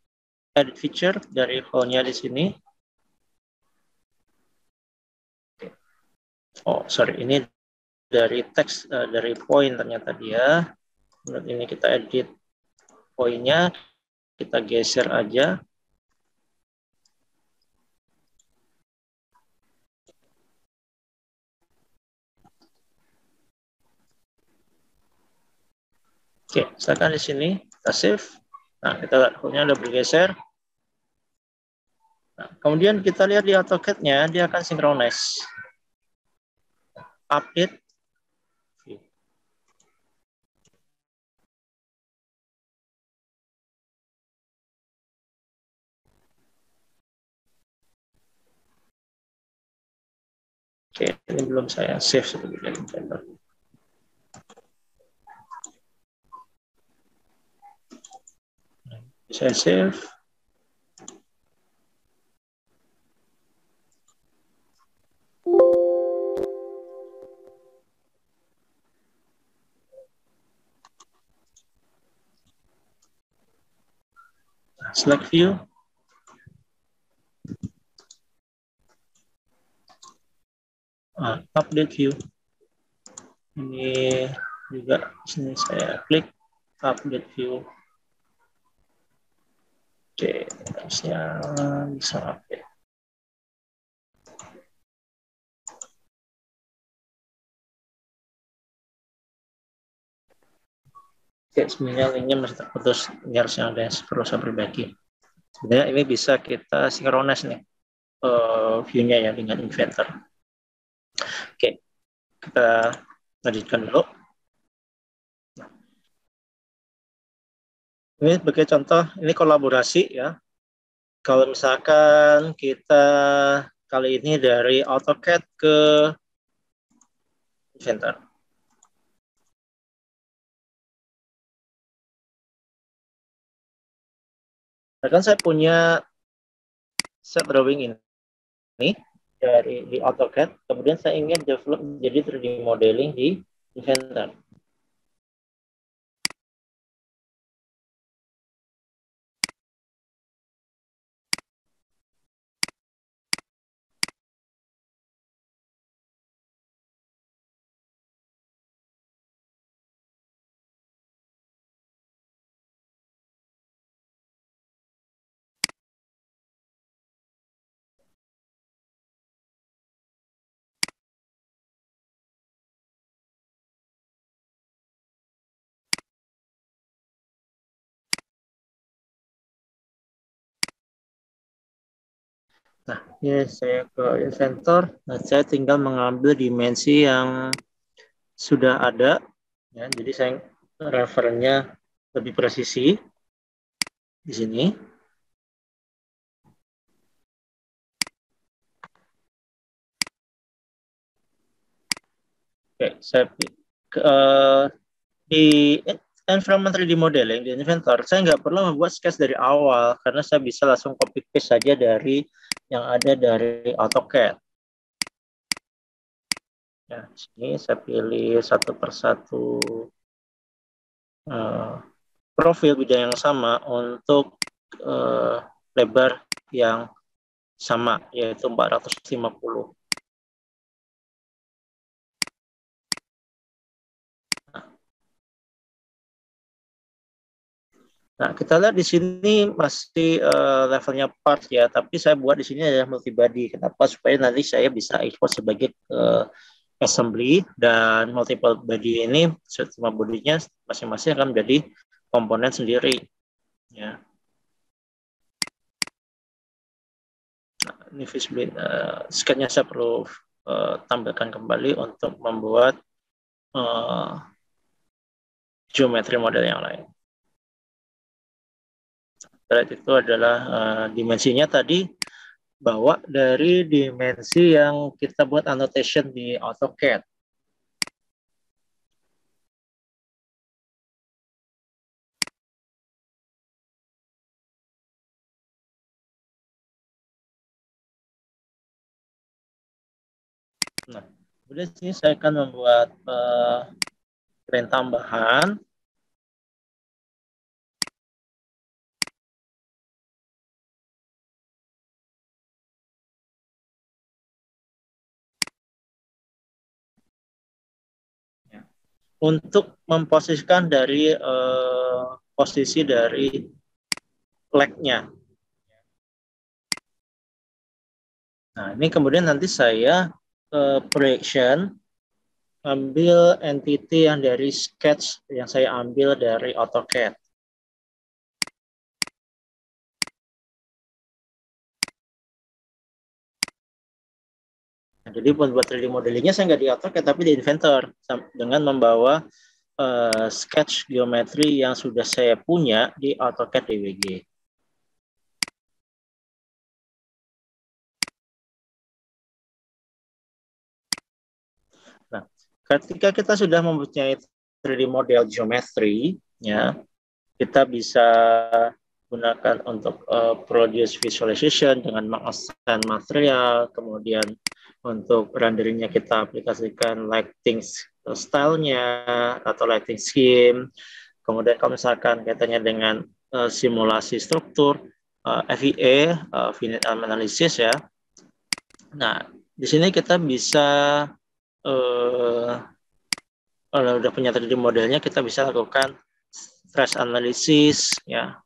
edit feature dari hole-nya di sini. Oh, sorry, ini dari teks dari point ternyata dia. Menurut ini kita edit poinnya, kita geser aja. Oke, misalkan di sini kita save. Nah, kita lihat hole-nya udah bergeser. Nah, kemudian kita lihat di AutoCAD-nya, dia akan synchronize. Update. Oke, ini belum saya save sebetulnya. Saya save. Select view. Update view. Ini juga sini saya klik update view. Oke, harusnya bisa update. Sebenarnya linknya masih terputus, ini harusnya ada yang perlu saya perbaiki. Sebenarnya ini bisa kita sinkronis nih view-nya ya dengan Inventor. Oke, kita lanjutkan dulu. Ini sebagai contoh, ini kolaborasi ya. Kalau misalkan kita kali ini dari AutoCAD ke Inventor. Nah, kan saya punya set drawing ini dari di AutoCAD, kemudian saya ingin develop jadi 3D modeling di Inventor. Nah, ini saya ke Inventor. Nah, saya tinggal mengambil dimensi yang sudah ada. Ya, jadi saya referennya lebih presisi di sini. Oke, saya di environment 3D modeling di Inventor, saya nggak perlu membuat sketch dari awal karena saya bisa langsung copy paste saja dari yang ada dari AutoCAD. Ya, di sini saya pilih satu persatu profil bidang yang sama untuk lebar yang sama, yaitu 450. Nah, kita lihat di sini masih levelnya part ya, tapi saya buat di sini adalah multibody. Kenapa? Supaya nanti saya bisa export sebagai assembly, dan multiple body ini semua bodinya masing-masing akan menjadi komponen sendiri. Ya. Nah, ini visibility, sketnya saya perlu tampilkan kembali untuk membuat geometri model yang lain. Itu adalah dimensinya tadi, bawa dari dimensi yang kita buat annotation di AutoCAD. Nah, kemudian sini saya akan membuat frame tambahan. Untuk memposisikan dari posisi dari leg-nya. Nah, ini kemudian nanti saya projection, ambil entity yang dari sketch yang saya ambil dari AutoCAD. Nah, jadi buat 3D modelingnya saya nggak di AutoCAD tapi di Inventor dengan membawa sketch geometri yang sudah saya punya di AutoCAD DWG. Nah, ketika kita sudah mempunyai 3D model geometri, ya, kita bisa gunakan untuk produce visualization dengan mengassign material, kemudian untuk renderingnya kita aplikasikan lighting style-nya atau lighting scheme. Kemudian kalau misalkan kaitannya dengan simulasi struktur, FEA, finite element analysis ya. Nah, di sini kita bisa kalau udah punya 3D modelnya, kita bisa lakukan stress analysis ya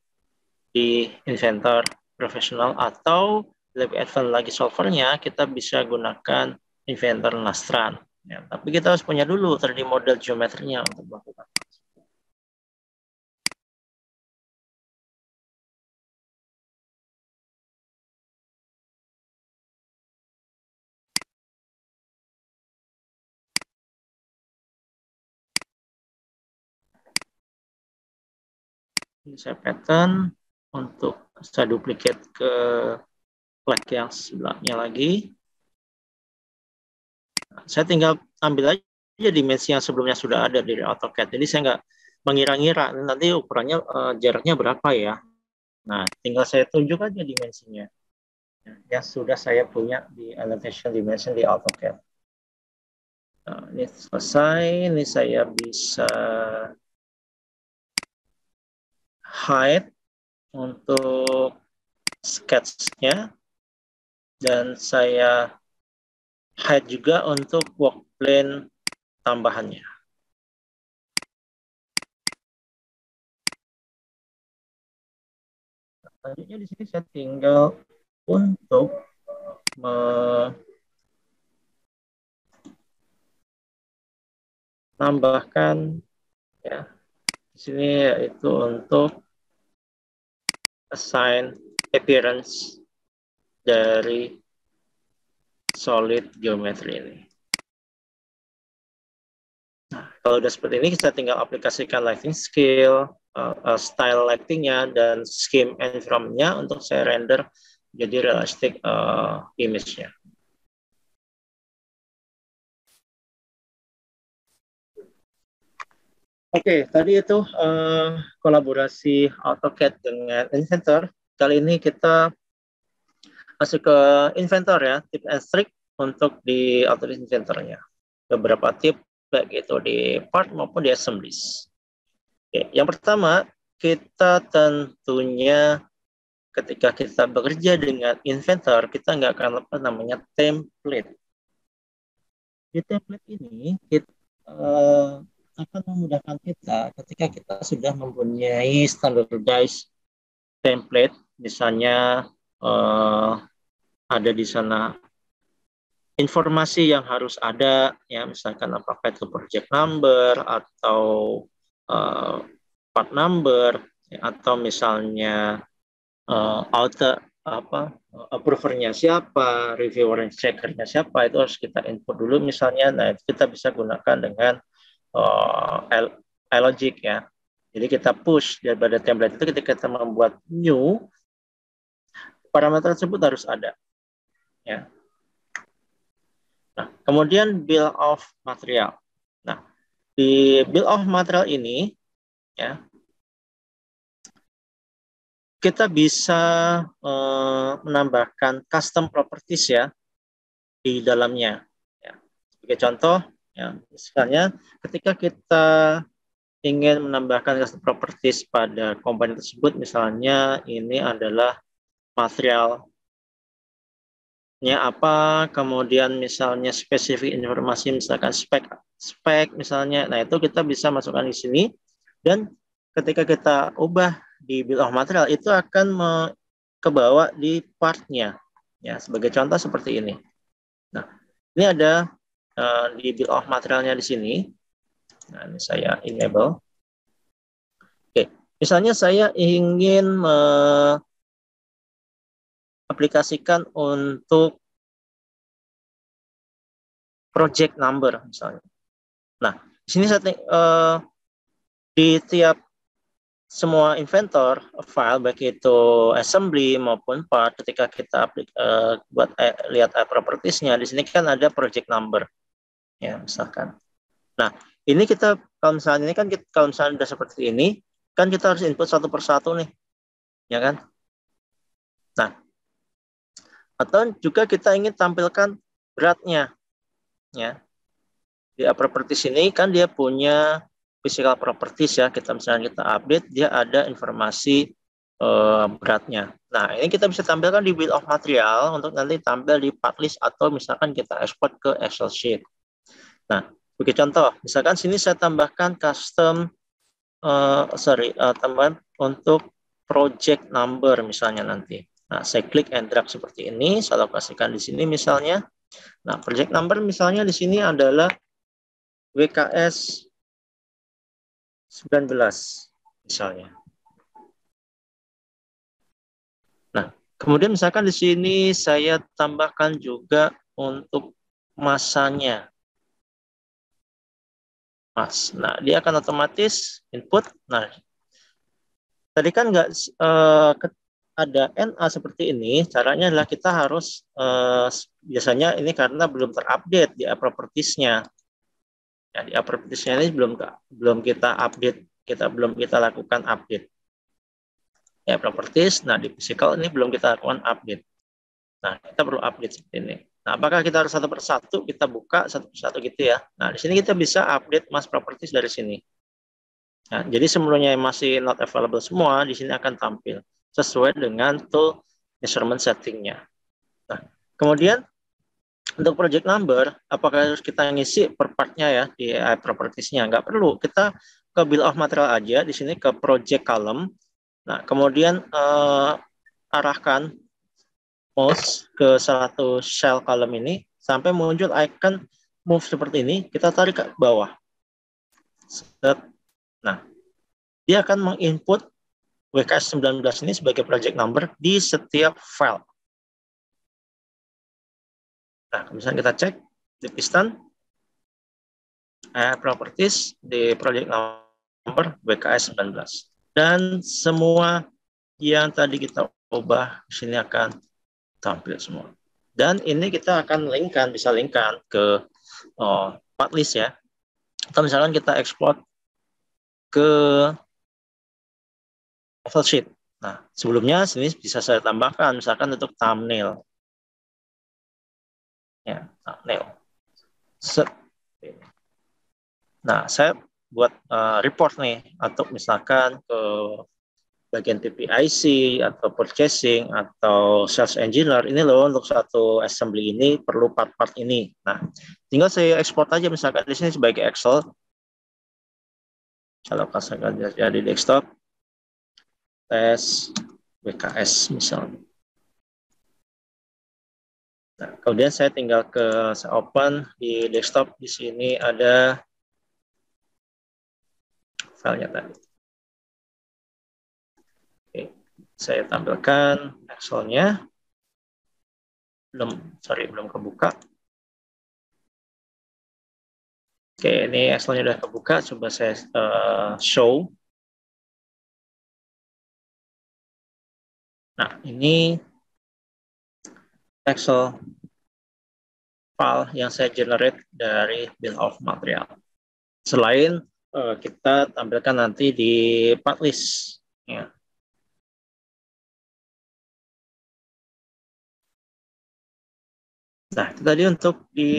di Inventor Professional, atau lebih advance lagi solvernya kita bisa gunakan Inventor Nastran. Ya, tapi kita harus punya dulu 3D model geometrinya untuk melakukan. Ini saya pattern untuk saya duplicate ke flag yang sebelahnya lagi. Nah, saya tinggal ambil aja dimensi yang sebelumnya sudah ada dari AutoCAD. Jadi saya nggak mengira-ngira nanti ukurannya jaraknya berapa ya. Nah, tinggal saya tunjuk aja dimensinya yang sudah saya punya di annotation dimension di AutoCAD. Nah, ini selesai. Ini saya bisa hide untuk sketch-nya dan saya hide juga untuk work plane tambahannya. Selanjutnya di sini saya tinggal untuk menambahkan ya di sini yaitu untuk assign appearance dari solid geometry ini. Nah, kalau udah seperti ini, kita tinggal aplikasikan lighting scale, style lightingnya, dan scheme environment-nya untuk saya render jadi realistic image-nya. Oke, tadi itu kolaborasi AutoCAD dengan Inventor. Kali ini kita masuk ke Inventor ya, tip and trick untuk di AutoCAD Inventor-nya. Beberapa tip baik itu di part maupun di assemblies. Oke, yang pertama, kita tentunya ketika kita bekerja dengan Inventor, kita nggak akan lupa namanya template. Di template ini, kita akan memudahkan kita ketika kita sudah mempunyai standardized template, misalnya ada di sana informasi yang harus ada, ya misalkan apakah itu project number atau part number, ya, atau misalnya approvernya siapa, reviewer checkernya siapa, itu harus kita input dulu misalnya. Nah, itu kita bisa gunakan dengan iLogic ya. Jadi kita push daripada template itu ketika kita membuat new, parameter tersebut harus ada. Ya. Nah, kemudian bill of material. Nah, di bill of material ini, ya, kita bisa menambahkan custom properties ya di dalamnya. Ya. Sebagai contoh, ya, misalnya ketika kita ingin menambahkan custom properties pada komponen tersebut, misalnya ini adalah materialnya apa, kemudian misalnya spesifik informasi, misalkan spek misalnya, nah itu kita bisa masukkan di sini, dan ketika kita ubah di bill of material itu akan kebawa di partnya, ya sebagai contoh seperti ini. Nah, ini ada di bill of materialnya di sini. Nah, ini saya enable. Oke, misalnya saya ingin aplikasikan untuk project number misalnya. Nah, di sini saya di tiap semua inventor file baik itu assembly maupun part, ketika kita lihat propertiesnya di sini kan ada project number ya misalkan. Nah, ini kita kalau misalnya ini kan kalau misalnya sudah seperti ini kan kita harus input satu persatu nih, ya kan? Nah, atau juga kita ingin tampilkan beratnya, ya. Di properties ini kan dia punya physical properties ya, kita misalnya kita update, dia ada informasi beratnya. Nah, ini kita bisa tampilkan di bill of material untuk nanti tampil di part list atau misalkan kita export ke Excel sheet. Nah, sebagai contoh, misalkan sini saya tambahkan custom tambahan untuk project number misalnya nanti. Nah, saya klik and drag seperti ini, saya lokasikan di sini misalnya. Nah, project number misalnya di sini adalah WKS 19 misalnya. Nah, kemudian misalkan di sini saya tambahkan juga untuk masanya. Nah, dia akan otomatis input. Nah, tadi kan nggak ada NA seperti ini. Caranya adalah kita harus biasanya ini karena belum terupdate di propertiesnya. Ya, di propertiesnya ini belum kita update, belum kita lakukan update. Ya, properties. Nah, di physical ini belum kita lakukan update. Nah, kita perlu update seperti ini. Nah, apakah kita harus satu persatu kita buka satu persatu gitu ya? Nah, di sini kita bisa update mass properties dari sini. Nah, jadi sebelumnya masih not available semua, di sini akan tampil sesuai dengan tool measurement settingnya. Nah, kemudian untuk project number, apakah harus kita ngisi per partnya ya di AI propertiesnya? Nggak perlu, kita ke bill of material aja, di sini ke project column. Nah, kemudian arahkan mouse ke satu cell column ini sampai muncul icon move seperti ini, kita tarik ke bawah. Nah, dia akan menginput WKS 19 ini sebagai project number di setiap file. Nah, misalnya kita cek di piston, properties di project number WKS 19. Dan semua yang tadi kita ubah di sini akan tampil semua. Dan ini kita akan bisa linkkan ke patlist ya. Atau misalkan kita export ke Excel sheet. Nah, sebelumnya sini bisa saya tambahkan misalkan untuk thumbnail. Ya, thumbnail. Nah, saya buat report nih untuk misalkan ke bagian PPIC atau purchasing atau sales engineer, ini loh untuk satu assembly ini perlu part-part ini. Nah, tinggal saya ekspor aja misalkan di sini sebagai Excel. Kalau misalkan jadi desktop, tes WKS misalnya. Nah, kemudian saya tinggal saya open di desktop, di sini ada filenya tadi. Oke, saya tampilkan Excel-nya. Belum kebuka. Oke, ini Excel-nya udah kebuka. Coba saya show. Nah, ini Excel file yang saya generate dari bill of material. Selain kita tampilkan nanti di patlist. Ya. Nah, itu tadi untuk di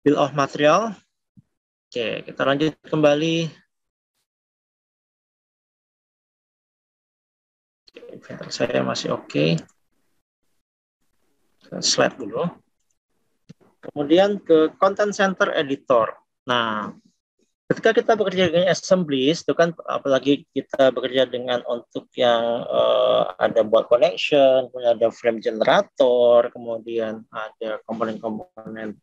bill of material. Oke, kita lanjut kembali. Inventory saya masih oke. Slide dulu. Kemudian ke content center editor. Nah, ketika kita bekerja dengan assemblies, itu kan apalagi kita bekerja dengan untuk yang ada buat connection, kemudian ada frame generator, kemudian ada komponen-komponen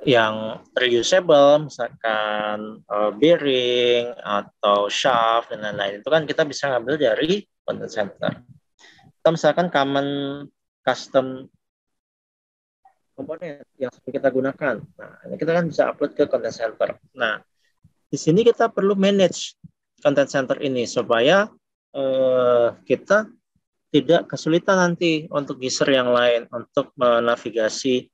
yang reusable, misalkan bearing atau shaft dan lain-lain. Itu kan kita bisa ngambil dari content center. Atau misalkan common custom komponen yang kita gunakan. Nah, ini kita kan bisa upload ke content center. Nah, di sini kita perlu manage content center ini supaya kita tidak kesulitan nanti untuk user yang lain untuk menavigasi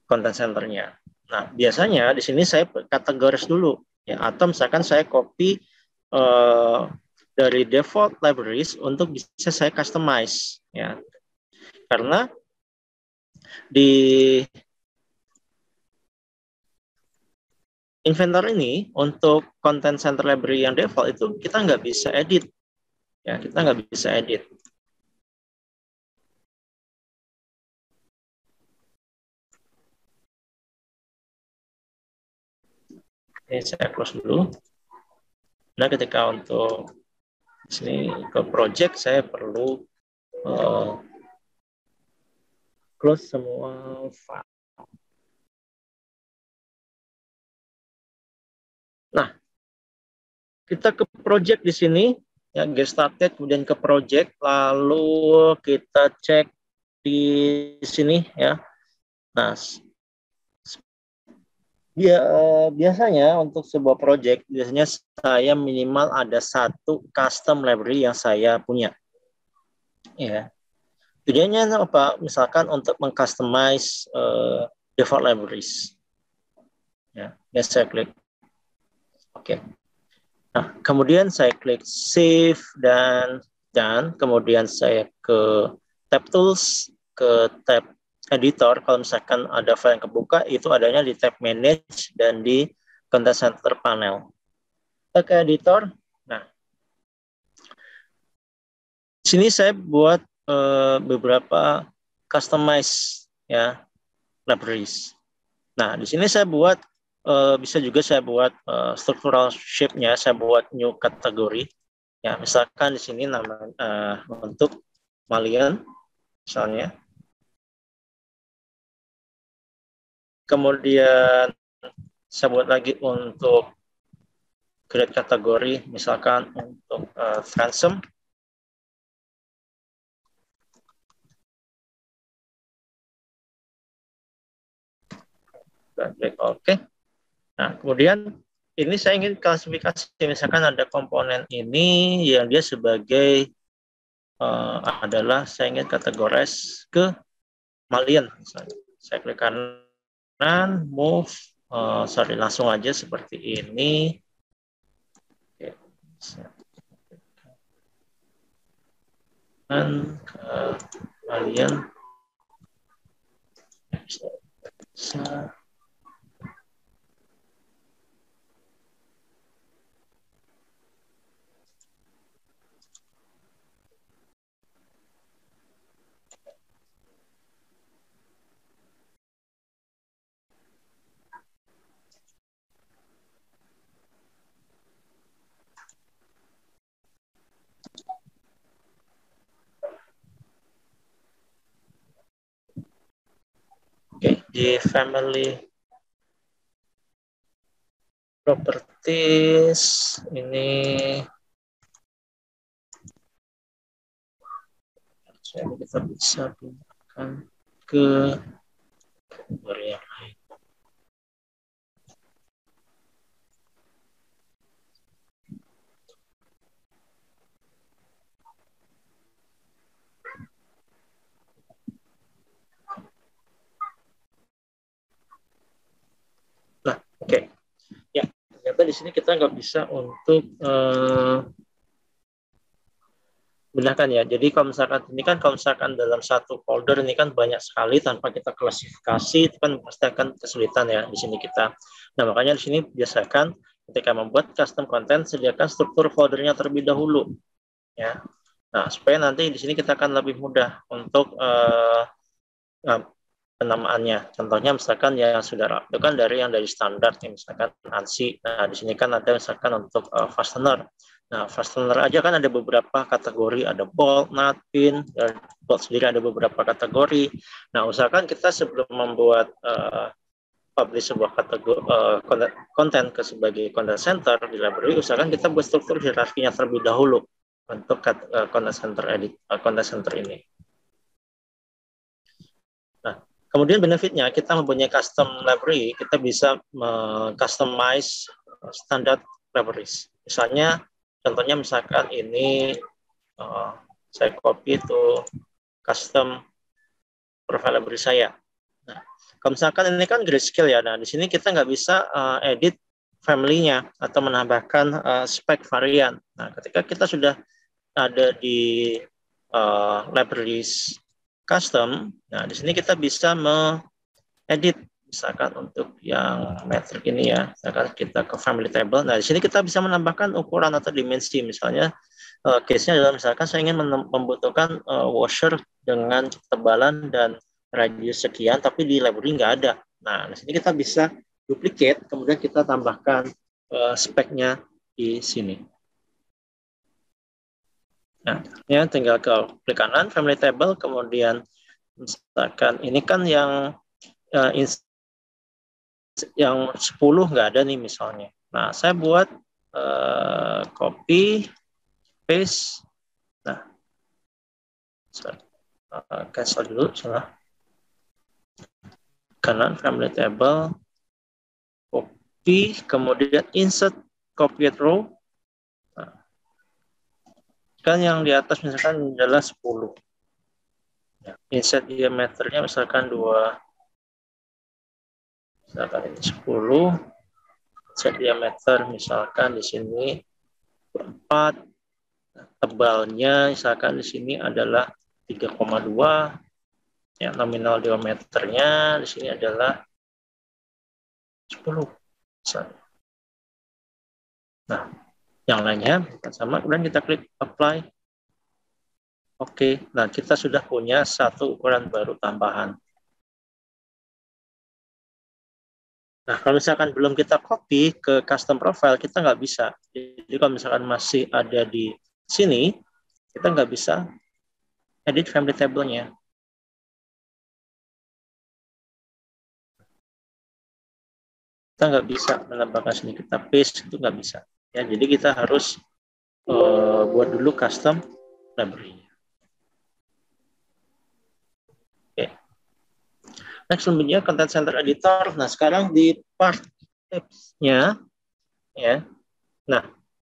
content centernya. Nah, biasanya di sini saya kategoris dulu, ya, atau misalkan saya copy dari default libraries untuk bisa saya customize, ya, karena di inventor ini untuk content center library yang default itu kita nggak bisa edit, ya, kita nggak bisa edit. Ini saya close dulu. Nah, ketika untuk sini ke project saya perlu close semua file. Nah, kita ke project di sini, ya, get started, kemudian ke project, lalu kita cek di sini, ya. Nah, Biasanya untuk sebuah project, biasanya saya minimal ada satu custom library yang saya punya. Ya. Tujuannya apa? Misalkan untuk mengcustomize default libraries. Ya, saya klik. Oke. Nah, kemudian saya klik save dan kemudian saya ke tab tools, ke tab editor. Kalau misalkan ada file yang kebuka, itu adanya di tab manage dan di content center panel. Kita ke editor. Nah, sini saya buat beberapa customize ya libraries. Nah, di sini saya buat bisa juga saya buat structural shape-nya, saya buat new kategori. Ya, misalkan di sini nama untuk Malian misalnya. Kemudian saya buat lagi untuk grade kategori, misalkan untuk transom. Klik OK. Nah, kemudian ini saya ingin klasifikasi, misalkan ada komponen ini yang dia sebagai adalah saya ingin kategorize ke Malian misalnya. Saya klik kanan, move, langsung aja seperti ini. Oke. Dan ke Malian bisa. Oke, di family properties ini kita bisa pindahkan ke kategori yang lain. Nah, oke. Ya, ternyata di sini kita nggak bisa untuk pindahkan ya. Jadi kalau misalkan ini kan kalau misalkan dalam satu folder ini kan banyak sekali tanpa kita klasifikasi itu kan pasti akan kesulitan ya di sini kita. Nah, makanya di sini biasakan ketika membuat custom content sediakan struktur foldernya terlebih dahulu ya. Nah, supaya nanti di sini kita akan lebih mudah untuk penamaannya. Contohnya misalkan yang sudah itu kan dari standar, ya, misalkan ANSI. Nah, di sini kan ada misalkan untuk fastener. Nah, fastener aja kan ada beberapa kategori, ada bolt, nut, pin, dan bolt sendiri ada beberapa kategori. Nah, usahakan kita sebelum membuat publish sebuah kategori konten ke sebagai content center di library, usahakan kita buat struktur hierarkinya terlebih dahulu untuk content center ini. Nah, kemudian benefitnya kita mempunyai custom library, kita bisa customize standar libraries. Misalnya, contohnya misalkan ini saya copy itu custom profile library saya. Nah, kalau misalkan ini kan grayscale ya, nah di sini kita nggak bisa edit family-nya atau menambahkan spek varian. Nah, ketika kita sudah ada di libraries custom, nah di sini kita bisa edit misalkan untuk yang metrik ini ya, misalkan kita ke family table. Nah di sini kita bisa menambahkan ukuran atau dimensi, misalnya case-nya adalah misalkan saya ingin membutuhkan washer dengan ketebalan dan radius sekian, tapi di library nggak ada. Nah di sini kita bisa duplicate, kemudian kita tambahkan speknya di sini. Nah, ya tinggal klik kanan family table, kemudian misalkan ini kan yang 10 nggak ada nih misalnya. Nah, saya buat copy, paste. Nah, cancel dulu, salah. Kanan family table. copy, kemudian insert copied row. Nah, kan yang di atas misalkan adalah 10. Ya, insert diameternya misalkan 2, misalkan ini 10. Insert diameter misalkan di sini 4. Tebalnya misalkan di sini adalah 3,2. Ya, nominal diameternya di sini adalah 10. Misalnya. Nah, yang lainnya sama, kemudian kita klik apply. Oke, nah kita sudah punya satu ukuran baru tambahan. Nah, kalau misalkan belum kita copy ke custom profile, kita nggak bisa. Jadi kalau misalkan masih ada di sini, kita nggak bisa edit family table-nya. Kita nggak bisa menambahkan sini, kita paste itu nggak bisa. Ya, jadi kita harus buat dulu custom library. Oke. Next selanjutnya content center editor. Nah, sekarang di part tips-nya ya. Nah,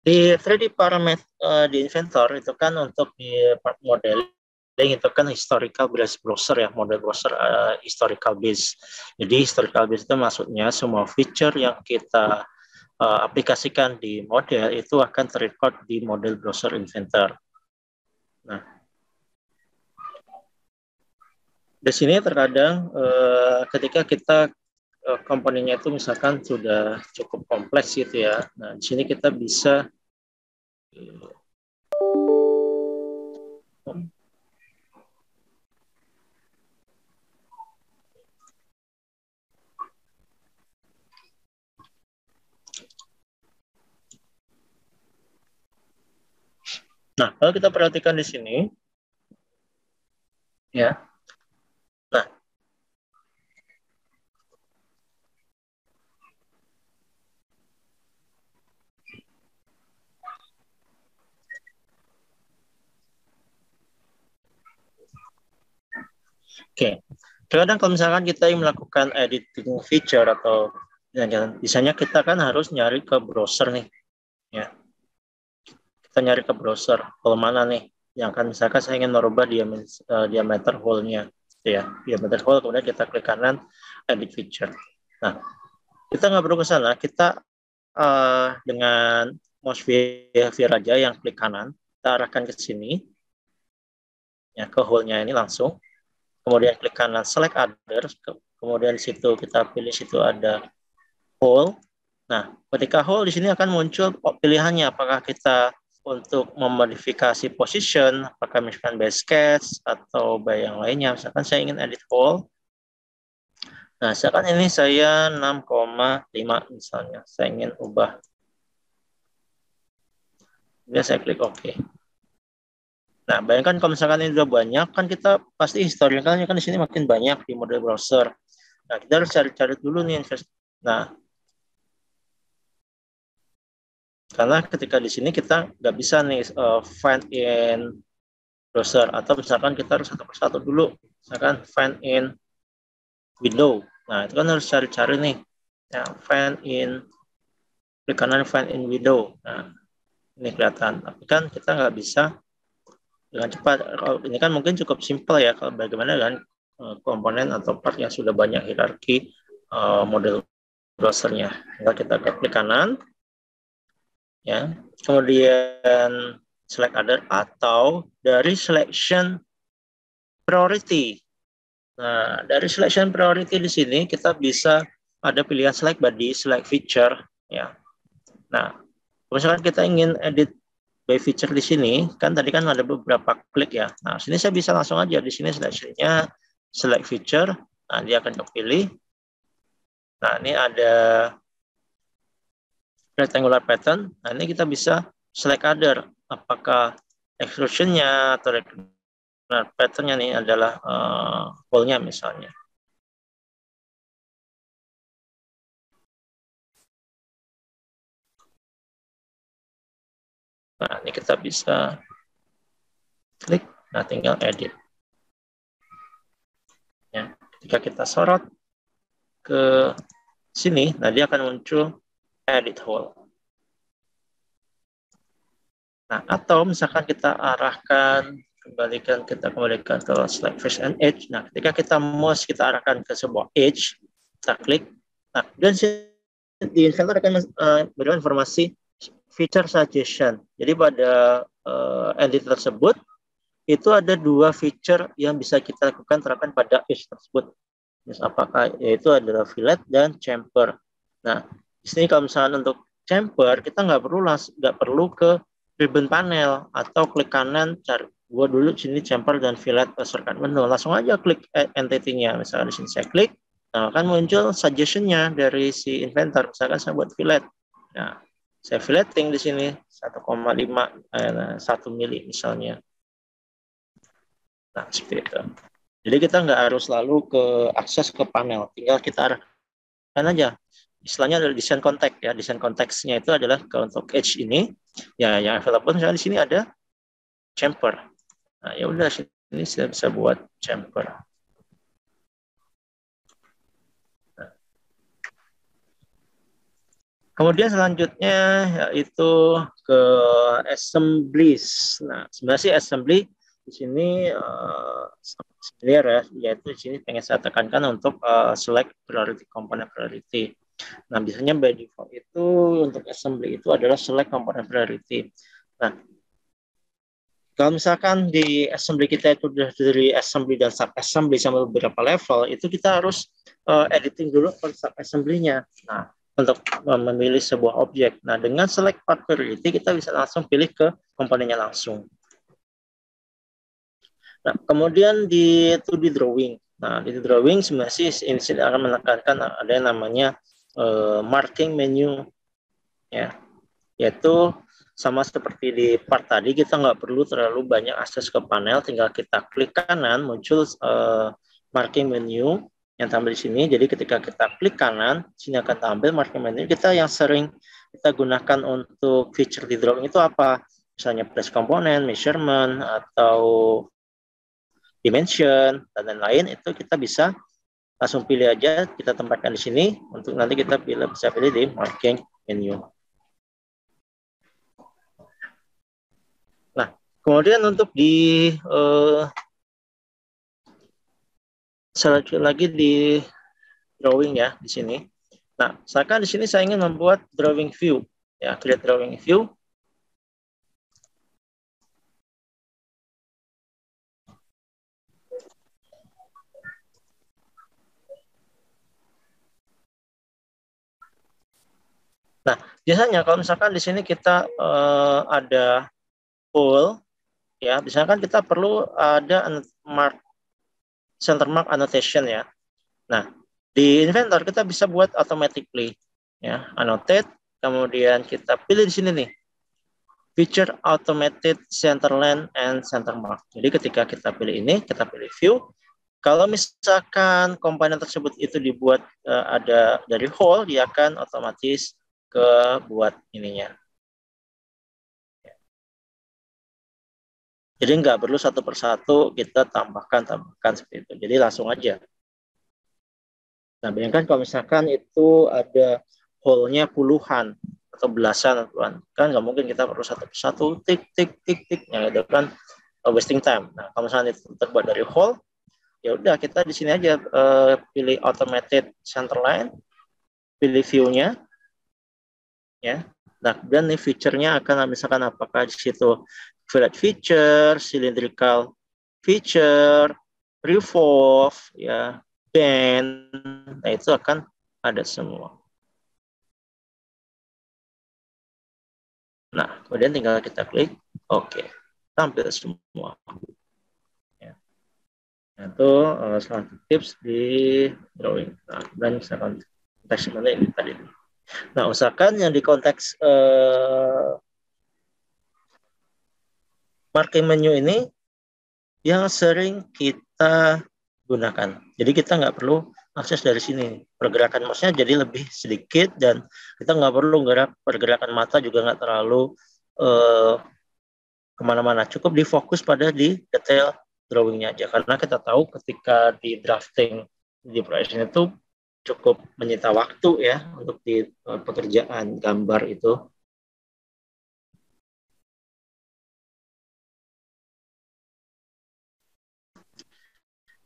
di 3D parameter di Inventor itu kan untuk di part modeling itu kan historical base browser ya, model browser historical base. Jadi historical base itu maksudnya semua feature yang kita aplikasikan di model itu akan terrecord di model browser Inventor. Nah, di sini terkadang ketika kita komponennya itu misalkan sudah cukup kompleks gitu ya. Nah, di sini kita bisa Nah, kalau kita perhatikan di sini, ya. Nah, oke. Kadang kalau misalkan kita melakukan editing feature atau misalnya kita kan harus nyari ke browser nih, ya. Kita nyari ke browser, kalau mana nih yang kan misalkan saya ingin merubah diameter hole-nya, ya, diameter hole, kemudian kita klik kanan edit feature. Nah, kita nggak perlu ke sana, kita dengan mouse wheel aja yang klik kanan, kita arahkan ke sini, ya, ke hole-nya ini langsung, kemudian klik kanan select others, kemudian di situ kita pilih situ ada hole. Nah, ketika hole di sini akan muncul pilihannya apakah kita untuk memodifikasi position, apakah misalkan by sketch atau by yang lainnya. Misalkan saya ingin edit hole. Nah, misalkan ini saya 6,5 misalnya. Saya ingin ubah. Kemudian saya klik OK. Nah, bayangkan kalau misalkan ini sudah banyak, kan kita pasti historicalnya kan di sini makin banyak di model browser. Nah, kita harus cari-cari dulu nih. Nah, karena ketika di sini kita nggak bisa nih find in browser, atau misalkan kita harus satu persatu dulu, misalkan find in window. Nah, itu kan harus cari-cari nih, ya, find in, klik kanan find in window. Nah, ini kelihatan, tapi kan kita nggak bisa dengan cepat. Kalau ini kan mungkin cukup simple ya, kalau bagaimana kan komponen atau part yang sudah banyak hierarki model browsernya. Tinggal kita klik kanan, ya, kemudian select other atau dari selection priority. Nah, dari selection priority di sini kita bisa ada pilihan select body, select feature, ya. Nah, misalkan kita ingin edit by feature di sini, kan tadi kan ada beberapa klik ya. Nah, sini saya bisa langsung aja di sini selection-nya select feature. Nah, dia akan kepilih. Nah, ini ada rectangular pattern. Nah, ini kita bisa select other. Apakah extrusion-nya atau pattern-nya nih adalah hole-nya misalnya. Nah, ini kita bisa klik, nah tinggal edit. Ya, ketika kita sorot ke sini, nah dia akan muncul edit whole. Nah, atau misalkan kita kita kembalikan ke select face and edge. Nah, ketika kita mouse kita arahkan ke sebuah edge, kita klik. Nah, dan di Inventor akan berikan informasi feature suggestion. Jadi pada edit tersebut itu ada 2 feature yang bisa kita lakukan terapkan pada edge tersebut. Apakah yaitu adalah fillet dan chamfer. Nah, di sini kalau misalnya untuk chamfer kita nggak perlu ke ribbon panel atau klik kanan cari gua dulu sini chamfer dan fillet shortcut menu, langsung aja klik entity-nya. Misalnya di sini saya klik, nah akan muncul suggestion-nya dari si inventor. Misalkan saya buat fillet, nah saya filleting di sini 1,5 1 mili misalnya. Nah seperti itu. Jadi kita nggak harus selalu ke akses ke panel, tinggal kita arahkan aja. Istilahnya adalah desain konteks ya. Desain konteksnya itu adalah untuk edge ini ya yang available. Misalnya di sini ada chamfer. Nah ya udah sini saya bisa buat chamfer. Nah. Kemudian selanjutnya yaitu ke assemblies. Nah sebenarnya sih assembly di sini ya, yaitu di sini pengen saya tekankan untuk select priority component priority. Nah, biasanya by default itu untuk assembly itu adalah select component priority. Nah, kalau misalkan di assembly kita itu sudah dari assembly dan sub assembly sampai beberapa level, itu kita harus editing dulu per sub assembly-nya. Nah, untuk memilih sebuah objek. Nah, dengan select part priority kita bisa langsung pilih ke komponennya langsung. Nah, kemudian di 2D drawing. Nah, di 2D drawing sebenarnya ini akan menekankan ada yang namanya marking menu, ya, yaitu sama seperti di part tadi kita nggak perlu terlalu banyak akses ke panel, tinggal kita klik kanan muncul marking menu yang tampil di sini. Jadi ketika kita klik kanan, sini akan tampil marking menu kita yang sering kita gunakan untuk feature di drawing itu apa? Misalnya place komponen, measurement, atau dimension dan lain-lain, itu kita bisa langsung pilih aja, kita tempatkan di sini untuk nanti kita bisa pilih di marking menu. Nah, kemudian untuk di selanjutnya lagi di drawing ya di sini. Nah, misalkan di sini saya ingin membuat drawing view, ya, create drawing view. Nah, biasanya kalau misalkan di sini kita ada hole, ya, misalkan kita perlu ada center mark annotation ya. Nah, di Inventor kita bisa buat automatically, ya, annotate, kemudian kita pilih di sini nih, feature automated center line and center mark. Jadi ketika kita pilih ini, kita pilih view. Kalau misalkan komponen tersebut itu dibuat ada dari hole, dia akan otomatis ke buat ininya. Jadi nggak perlu satu persatu kita tambahkan seperti itu. Jadi langsung aja. Nah, bayangkan kalau misalkan itu ada hole-nya puluhan atau belasan, kan nggak mungkin kita perlu satu persatu tik tik tik tik, ya itu kan wasting time. Nah, kalau misalkan itu terbuat dari hole, ya udah kita di sini aja pilih automated center line, pilih view-nya, ya. Nah, dan nih feature-nya akan misalkan apakah di situ fillet feature, cylindrical feature, revolve, ya, bend, nah itu akan ada semua. Nah, kemudian tinggal kita klik OK, tampil semua. Ya. Nah, itu salah satu tips di drawing. Nah, dan misalkan konteks mana ini tadi. Nah, usahakan yang di konteks marking menu ini yang sering kita gunakan. Jadi kita nggak perlu akses dari sini. Pergerakan mouse-nya jadi lebih sedikit dan kita nggak perlu pergerakan mata juga nggak terlalu kemana-mana. Cukup difokus pada di detail drawingnya aja. Karena kita tahu ketika di drafting di projection itu cukup menyita waktu ya untuk di pekerjaan gambar itu.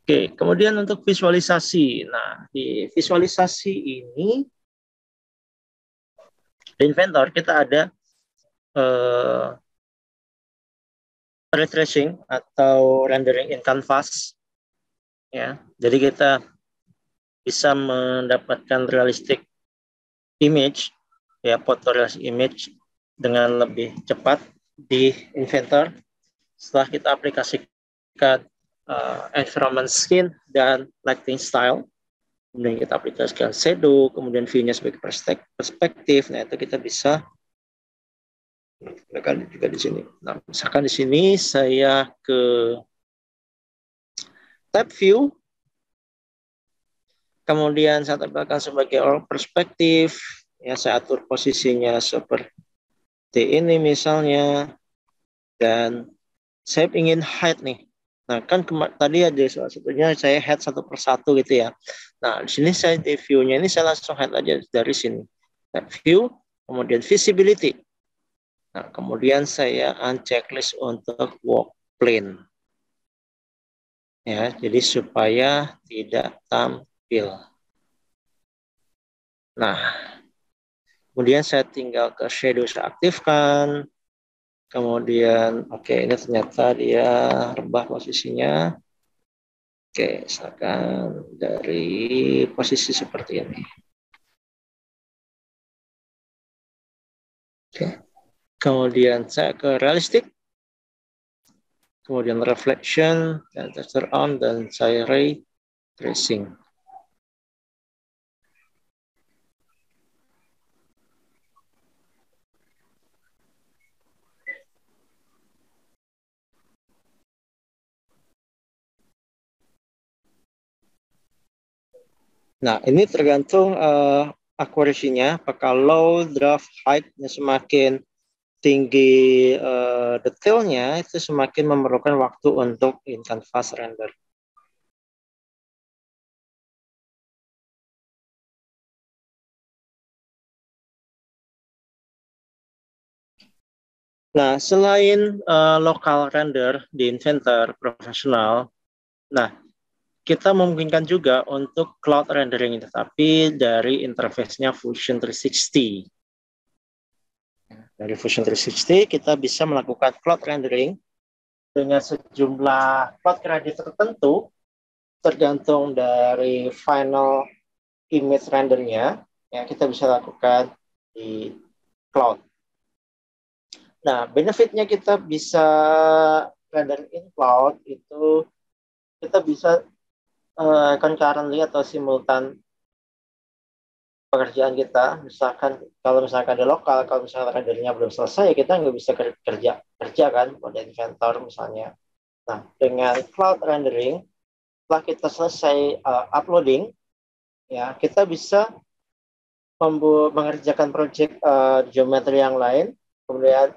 Oke, kemudian untuk visualisasi. Nah, di visualisasi ini di Inventor kita ada ray tracing atau rendering in canvas. Ya, jadi kita bisa mendapatkan realistic image, ya fotorealistic image dengan lebih cepat di Inventor setelah kita aplikasikan environment skin dan lighting style. Kemudian kita aplikasikan shadow, kemudian view-nya sebagai perspektif. Nah, itu kita bisa gunakan juga di sini. Nah, misalkan di sini saya ke tab view, kemudian saya tambahkan sebagai all perspektif, ya saya atur posisinya seperti ini misalnya, dan saya ingin hide nih. Nah, kan tadi ada salah satunya saya hide satu persatu gitu ya. Nah, di sini saya di view-nya ini saya langsung hide aja dari sini. Tab view, kemudian visibility. Nah, kemudian saya unchecklist untuk walk plane. Ya, jadi supaya tidak tampil. Nah, kemudian saya tinggal ke shadow saya aktifkan. Kemudian, oke, ini ternyata dia rebah posisinya. Oke, misalkan dari posisi seperti ini. Oke. Kemudian saya ke realistic. Kemudian reflection, dan texture on, dan saya ray tracing. Nah, ini tergantung akurasinya. Apakah low draft height-nya semakin tinggi detailnya, itu semakin memerlukan waktu untuk in canvas render. Nah, selain local render di Inventor Professional, nah kita memungkinkan juga untuk cloud rendering, tetapi dari interface-nya Fusion 360. Dari Fusion 360 kita bisa melakukan cloud rendering dengan sejumlah cloud kredit tertentu tergantung dari final image rendernya, ya kita bisa lakukan di cloud. Nah, benefitnya kita bisa render in cloud itu kita bisa concurrently atau simultan pekerjaan kita. Misalkan kalau misalkan di lokal, kalau misalkan rendernya belum selesai, ya kita nggak bisa kerja kan pada Inventor misalnya. Nah, dengan cloud rendering, setelah kita selesai uploading, ya kita bisa mengerjakan proyek geometri yang lain, kemudian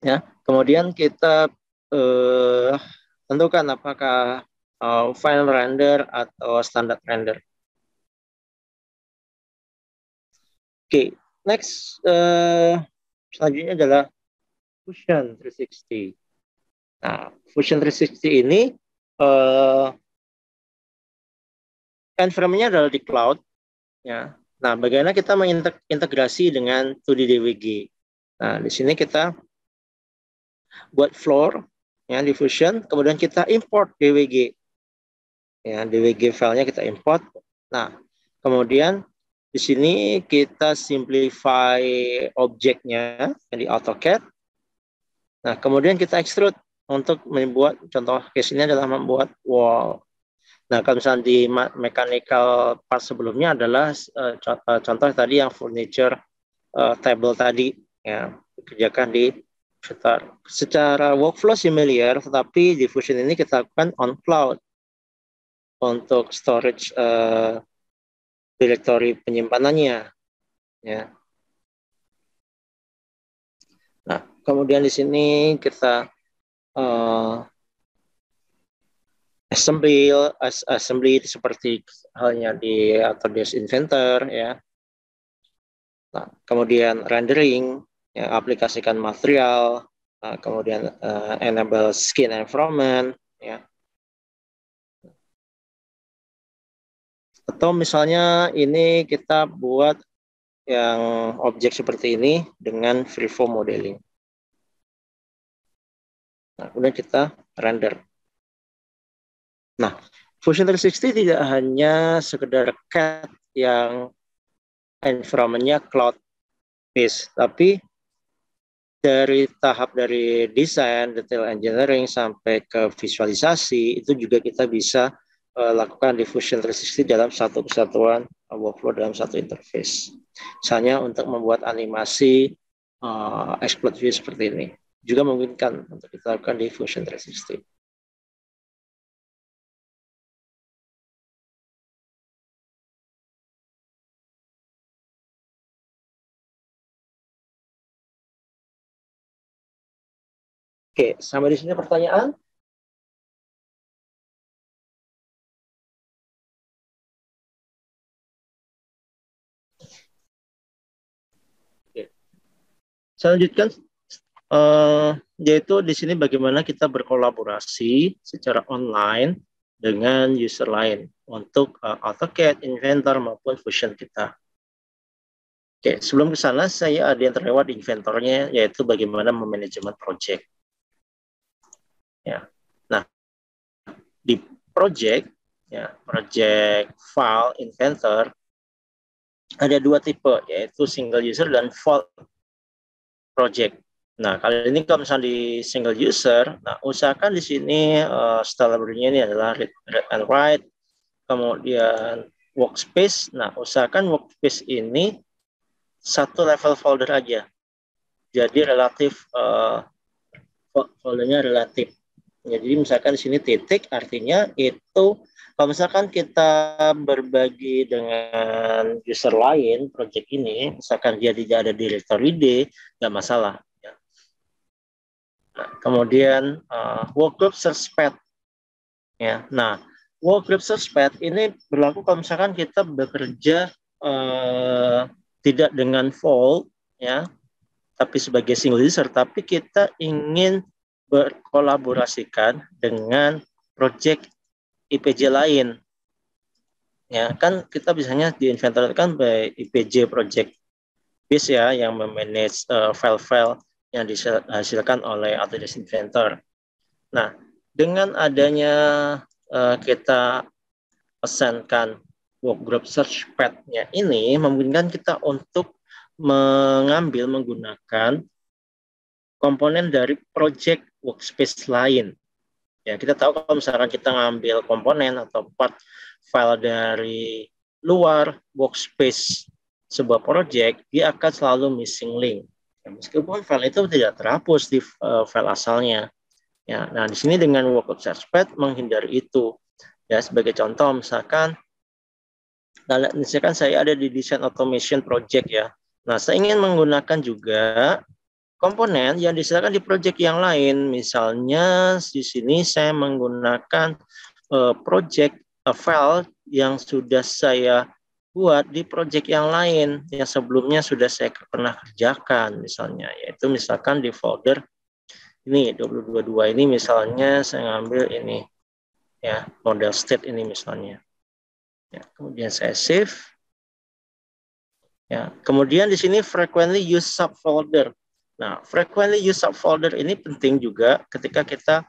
ya kemudian kita tentukan apakah final render atau standar render. Oke, next selanjutnya adalah Fusion 360. Nah, Fusion 360 ini environment-nya adalah di cloud, ya. Nah, bagaimana kita mengintegrasi dengan 2D DWG? Nah, di sini kita buat floor, ya, di Fusion, kemudian kita import DWG. Ya, DWG filenya kita import. Nah, kemudian di sini kita simplify objeknya di AutoCAD. Nah, kemudian kita extrude untuk membuat, contoh case ini adalah membuat wall. Nah, kalau misalnya di mechanical part sebelumnya adalah contoh tadi yang furniture table tadi, ya, dikerjakan di Fusion. Secara workflow similar, tetapi di Fusion ini kita lakukan on cloud untuk storage directory penyimpanannya, ya. Nah, kemudian di sini kita assembly seperti halnya di Autodesk Inventor ya. Nah, kemudian rendering, ya, aplikasikan material, kemudian enable skin environment, ya. Atau misalnya ini kita buat yang objek seperti ini dengan freeform modeling. Nah, kemudian kita render. Nah, Fusion 360 tidak hanya sekedar CAD yang environment-nya cloud based, tapi dari tahap dari desain, detail engineering sampai ke visualisasi itu juga kita bisa lakukan di Fusion 360 dalam satu kesatuan workflow dalam satu interface. Misalnya untuk membuat animasi exploit view seperti ini juga memungkinkan untuk kita lakukan di Fusion 360. Oke, sampai di sini pertanyaan? Oke. Saya lanjutkan, yaitu di sini bagaimana kita berkolaborasi secara online dengan user lain untuk AutoCAD, Inventor maupun Fusion kita. Oke, sebelum ke sana saya ada yang terlewat di Inventornya, yaitu bagaimana memanajemen project. Ya, nah di project, ya project file Inventor ada dua tipe, yaitu single user dan vault project. Nah, kali ini kalau misalnya di single user, nah usahakan di sini style library-nya ini adalah read and write, kemudian workspace. Nah, usahakan workspace ini satu level folder aja. Jadi relatif foldernya relatif. Jadi misalkan di sini titik artinya itu kalau misalkan kita berbagi dengan user lain project ini, misalkan dia tidak ada directory D, nggak masalah. Nah, kemudian workgroup search path. Ya, nah workgroup search path ini berlaku kalau misalkan kita bekerja tidak dengan vault, ya, tapi sebagai single user, tapi kita ingin berkolaborasikan dengan project IPJ lain. Ya, kan kita biasanya di Inventor kan by IPJ project base ya yang memanage file-file yang dihasilkan oleh Autodesk Inventor. Nah, dengan adanya kita pesankan workgroup search path-nya ini memungkinkan kita untuk menggunakan komponen dari project workspace lain. Ya, kita tahu kalau misalkan kita ngambil komponen atau part file dari luar workspace sebuah project, dia akan selalu missing link. Ya, meskipun file itu tidak terhapus di file asalnya. Ya, nah di sini dengan workgroup search path menghindari itu. Ya, sebagai contoh misalkan saya ada di design automation project ya. Nah, saya ingin menggunakan juga komponen yang disediakan di project yang lain. Misalnya di sini saya menggunakan project file yang sudah saya buat di project yang lain yang sebelumnya sudah saya pernah kerjakan misalnya, yaitu misalkan di folder ini 2022 ini misalnya saya ngambil ini ya model state ini misalnya. Ya, kemudian saya save. Ya, kemudian di sini frequently use subfolder. Nah, frequently use subfolder ini penting juga ketika kita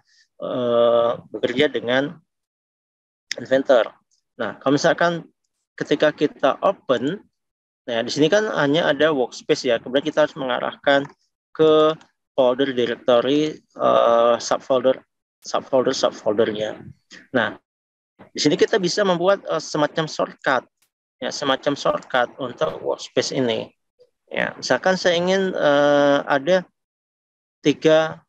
bekerja dengan Inventor. Nah, kalau misalkan ketika kita open, nah di sini kan hanya ada workspace ya, kemudian kita harus mengarahkan ke folder directory subfoldernya. Nah, di sini kita bisa membuat semacam shortcut, ya semacam shortcut untuk workspace ini. Ya, misalkan saya ingin ada 3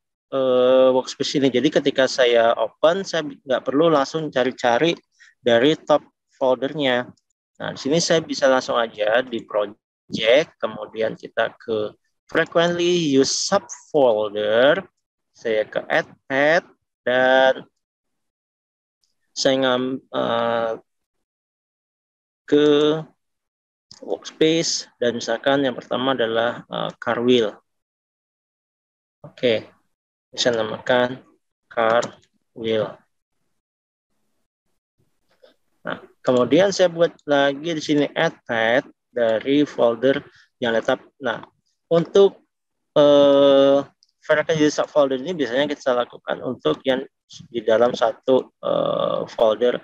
workspace ini. Jadi ketika saya open, saya nggak perlu langsung cari-cari dari top foldernya. Nah, di sini saya bisa langsung aja di project, kemudian kita ke frequently use subfolder, saya ke add, dan saya ke workspace dan misalkan yang pertama adalah car wheel. Oke, bisa namakan car wheel. Nah, kemudian saya buat lagi di sini add pad dari folder yang letap. Nah, untuk variable jadi subfolder ini biasanya kita lakukan untuk yang di dalam satu folder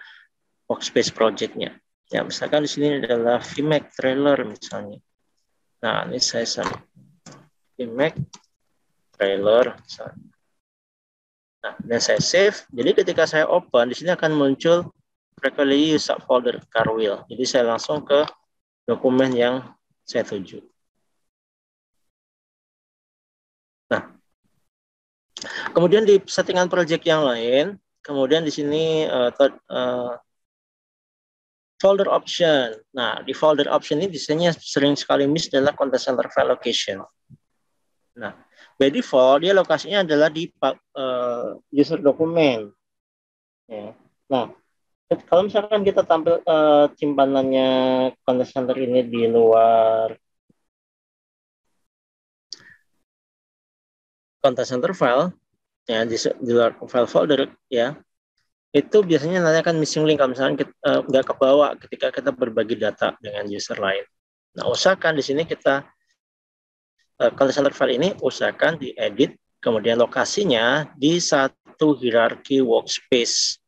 workspace project-nya. Ya, misalkan di sini adalah Vmac trailer misalnya. Nah, ini saya sama Vmac trailer misalnya. Nah, dan saya save. Jadi ketika saya open, di sini akan muncul frequently used subfolder car wheel. Jadi saya langsung ke dokumen yang saya tuju. Nah, kemudian di settingan project yang lain, kemudian di sini folder option. Nah, di folder option ini biasanya sering sekali miss adalah content center file location. Nah, by default dia lokasinya adalah di user dokumen. Ya. Nah, kalau misalkan kita tampil simpanannya content center ini di luar content center file, ya di luar file folder, ya itu biasanya nanti akan missing link kalau misalnya kita nggak kebawa ketika kita berbagi data dengan user lain. Nah, usahakan di sini kita content center file ini usahakan diedit, kemudian lokasinya di satu hierarki workspace,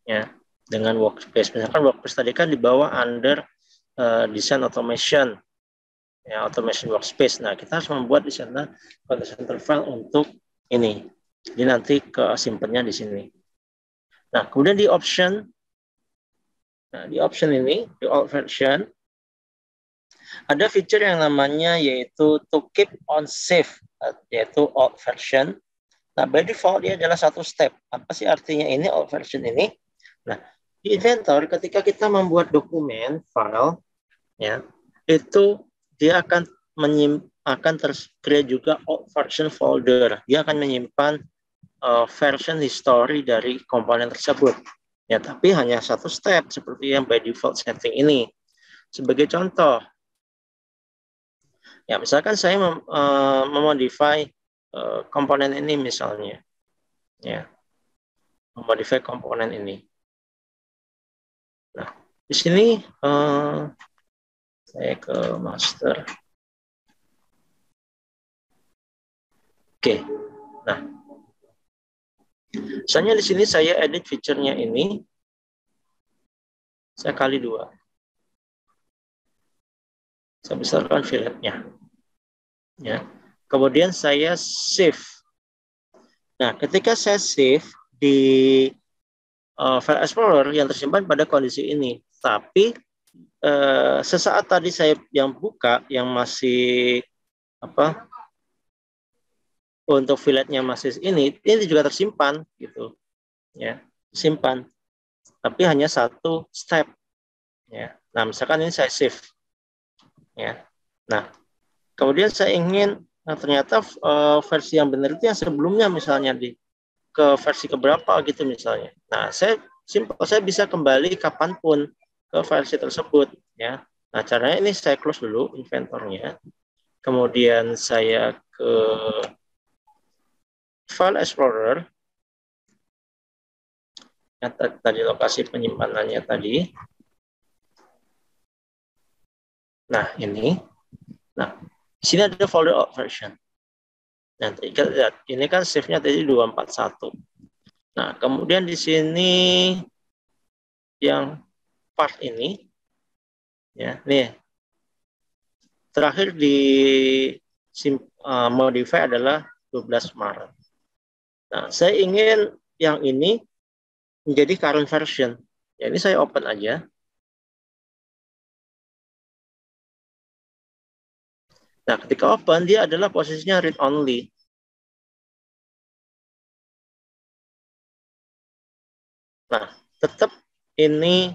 ya dengan workspace. Misalkan workspace tadi kan dibawa under design automation, ya automation workspace. Nah, kita harus membuat di sana content center file untuk ini. Jadi nanti ke simpennya di sini. Nah, kemudian di option, nah di option ini, di alt version, ada feature yang namanya yaitu to keep on save, yaitu alt version. Nah, by default dia adalah satu step. Apa sih artinya ini alt version ini? Nah, di inventor ketika kita membuat dokumen file, ya itu dia akan tercreate juga alt version folder. Dia akan menyimpan version history dari komponen tersebut. Ya, tapi hanya satu step seperti yang by default setting ini. Sebagai contoh, ya misalkan saya memodify komponen ini misalnya, ya memodify komponen ini. Nah, di sini saya ke master. Oke, nah, misalnya di sini saya edit feature-nya ini, saya kali 2. Saya besarkan filletnya. Ya. Kemudian saya save. Nah, ketika saya save di file explorer yang tersimpan pada kondisi ini, tapi sesaat tadi saya yang buka yang masih apa untuk filletnya masih ini juga tersimpan gitu, ya simpan, tapi hanya satu step, ya. Nah, misalkan ini saya save, ya. Nah, kemudian saya ingin ternyata versi yang benar itu yang sebelumnya misalnya ke versi keberapa gitu misalnya. Nah, saya bisa kembali kapanpun ke versi tersebut, ya. Nah, caranya ini saya close dulu inventornya. Kemudian saya ke file explorer. Yang tadi lokasi penyimpanannya tadi. Nah, ini. Nah, di sini ada folder alt version. Nah, kita lihat, ini kan save-nya tadi 241. Nah, kemudian di sini yang part ini, ya, nih, terakhir di modify adalah 12 Maret. Nah, saya ingin yang ini menjadi current version. Ya, ini saya open aja. Nah, ketika open, dia adalah posisinya read only. Nah, tetap ini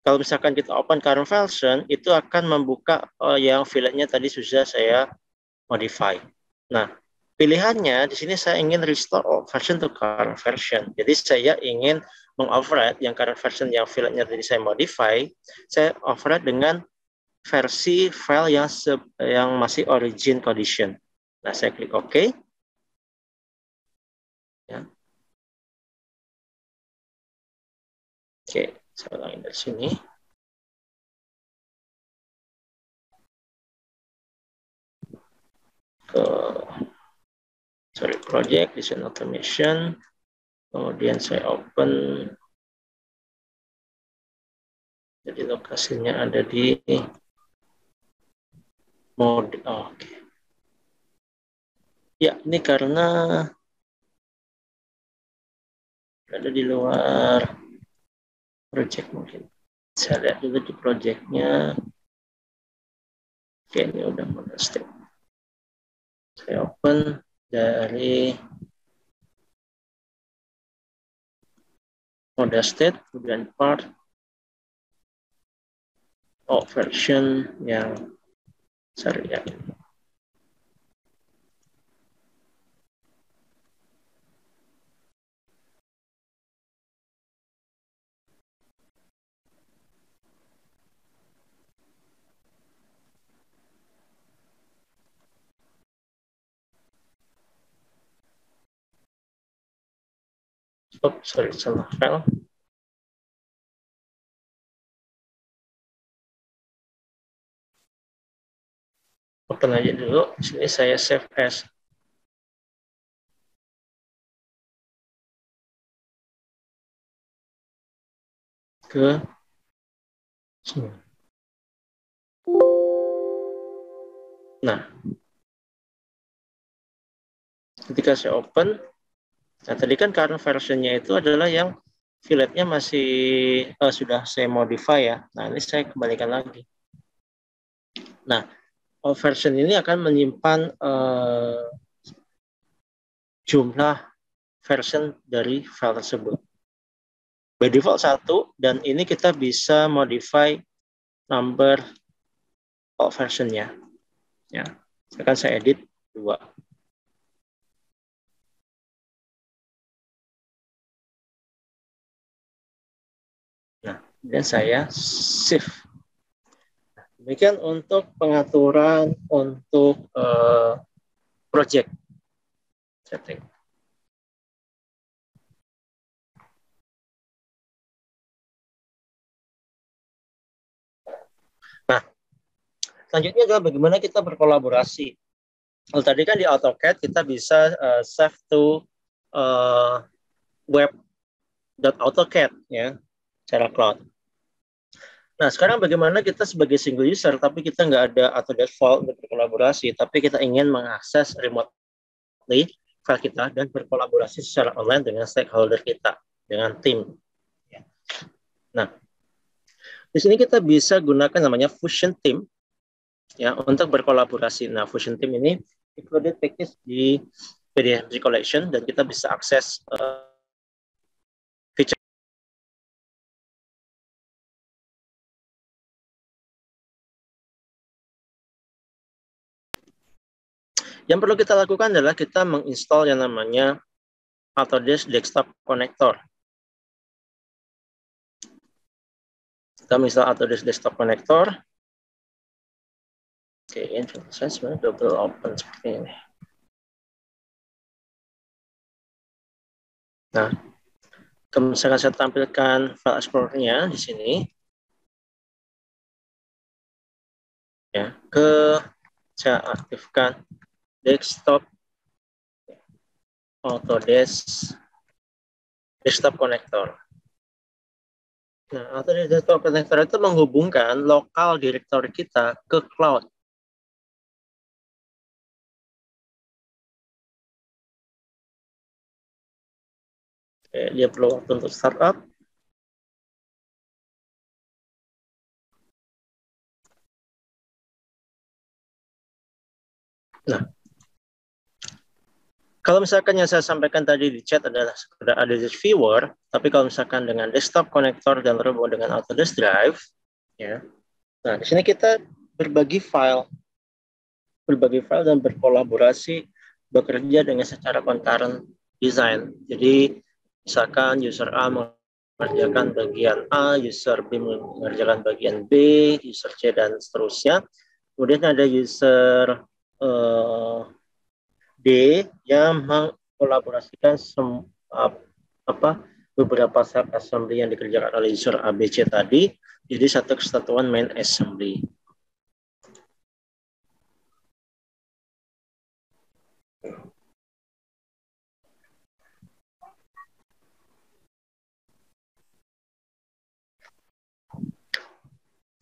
kalau misalkan kita open current version, itu akan membuka yang filletnya tadi sudah saya modify. Nah, pilihannya di sini saya ingin restore all version to current version. Jadi saya ingin mengoverride yang current version yang filenya tadi saya modify, saya override dengan versi file yang masih origin condition. Nah, saya klik OK. Ya. Oke, saya ulangi dari sini. Ke project, design automation. Kemudian saya open. Jadi lokasinya ada di mode. Oke. Ya, ini karena ada di luar project mungkin. Saya lihat dulu di projectnya. Oke, ini udah mode state. Saya open dari mode state, kemudian part, version yang syariah. Oh, sorry, salah file. Open aja dulu. Sini saya save as. Ke sini. Nah, ketika saya open, nah tadi kan current versionnya itu adalah yang filletnya masih sudah saya modify ya. Nah, ini saya kembalikan lagi. Nah, version ini akan menyimpan jumlah version dari file tersebut. By default 1, dan ini kita bisa modify number of versionnya. Ya, sekarang saya edit 2. Nah, dan saya save. Demikian untuk pengaturan untuk project setting. Nah, selanjutnya adalah bagaimana kita berkolaborasi. Kalau tadi kan di AutoCAD kita bisa save to web.AutoCAD ya, secara cloud. Nah, sekarang bagaimana kita sebagai single user, tapi kita nggak ada Autodesk Vault untuk berkolaborasi, tapi kita ingin mengakses remotely file kita dan berkolaborasi secara online dengan stakeholder kita, dengan tim. Nah, di sini kita bisa gunakan namanya Fusion Team ya untuk berkolaborasi. Nah, Fusion Team ini included package di PDMG Collection dan kita bisa akses feature. Yang perlu kita lakukan adalah kita menginstal yang namanya Autodesk Desktop Connector. Kita menginstal Autodesk Desktop Connector. Oke, ini saya sebenarnya double open seperti ini. Nah, misalkan saya tampilkan file explorer-nya di sini. Ya, saya aktifkan desktop Autodesk Desktop Connector. Nah, Autodesk Desktop Connector itu menghubungkan lokal directory kita ke cloud. Oke, dia perlu waktu untuk startup. Nah, kalau misalkan yang saya sampaikan tadi di chat adalah sekedar Autodesk Viewer, tapi kalau misalkan dengan Desktop Connector dan terhubung dengan Autodesk Drive, ya. Nah, di sini kita berbagi file dan berkolaborasi bekerja dengan secara concurrent design. Jadi misalkan user A mengerjakan bagian A, user B mengerjakan bagian B, user C dan seterusnya. Kemudian ada user D yang mengkolaborasikan beberapa sub assembly yang dikerjakan oleh user ABC tadi jadi satu kesatuan main assembly.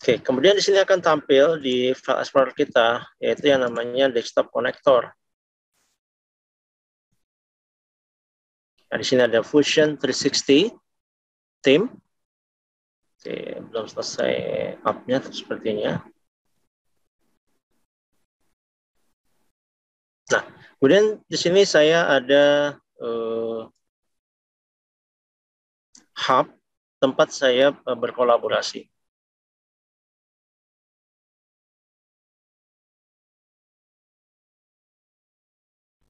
Oke, kemudian di sini akan tampil di file explorer kita, yaitu yang namanya desktop connector. Nah, di sini ada Fusion 360 theme. Oke, belum selesai up-nya sepertinya. Nah, kemudian di sini saya ada hub tempat saya berkolaborasi.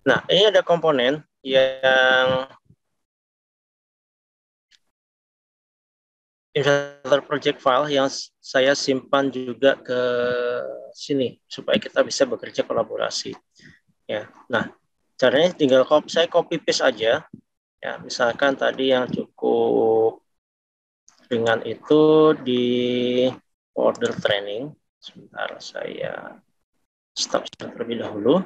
Nah, ini ada komponen yang inventor project file yang saya simpan juga ke sini supaya kita bisa bekerja kolaborasi. Ya, nah caranya tinggal saya copy paste aja. Ya, misalkan tadi yang cukup ringan itu di order training. Sebentar saya stop terlebih dahulu.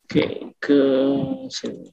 Oke, ke sini.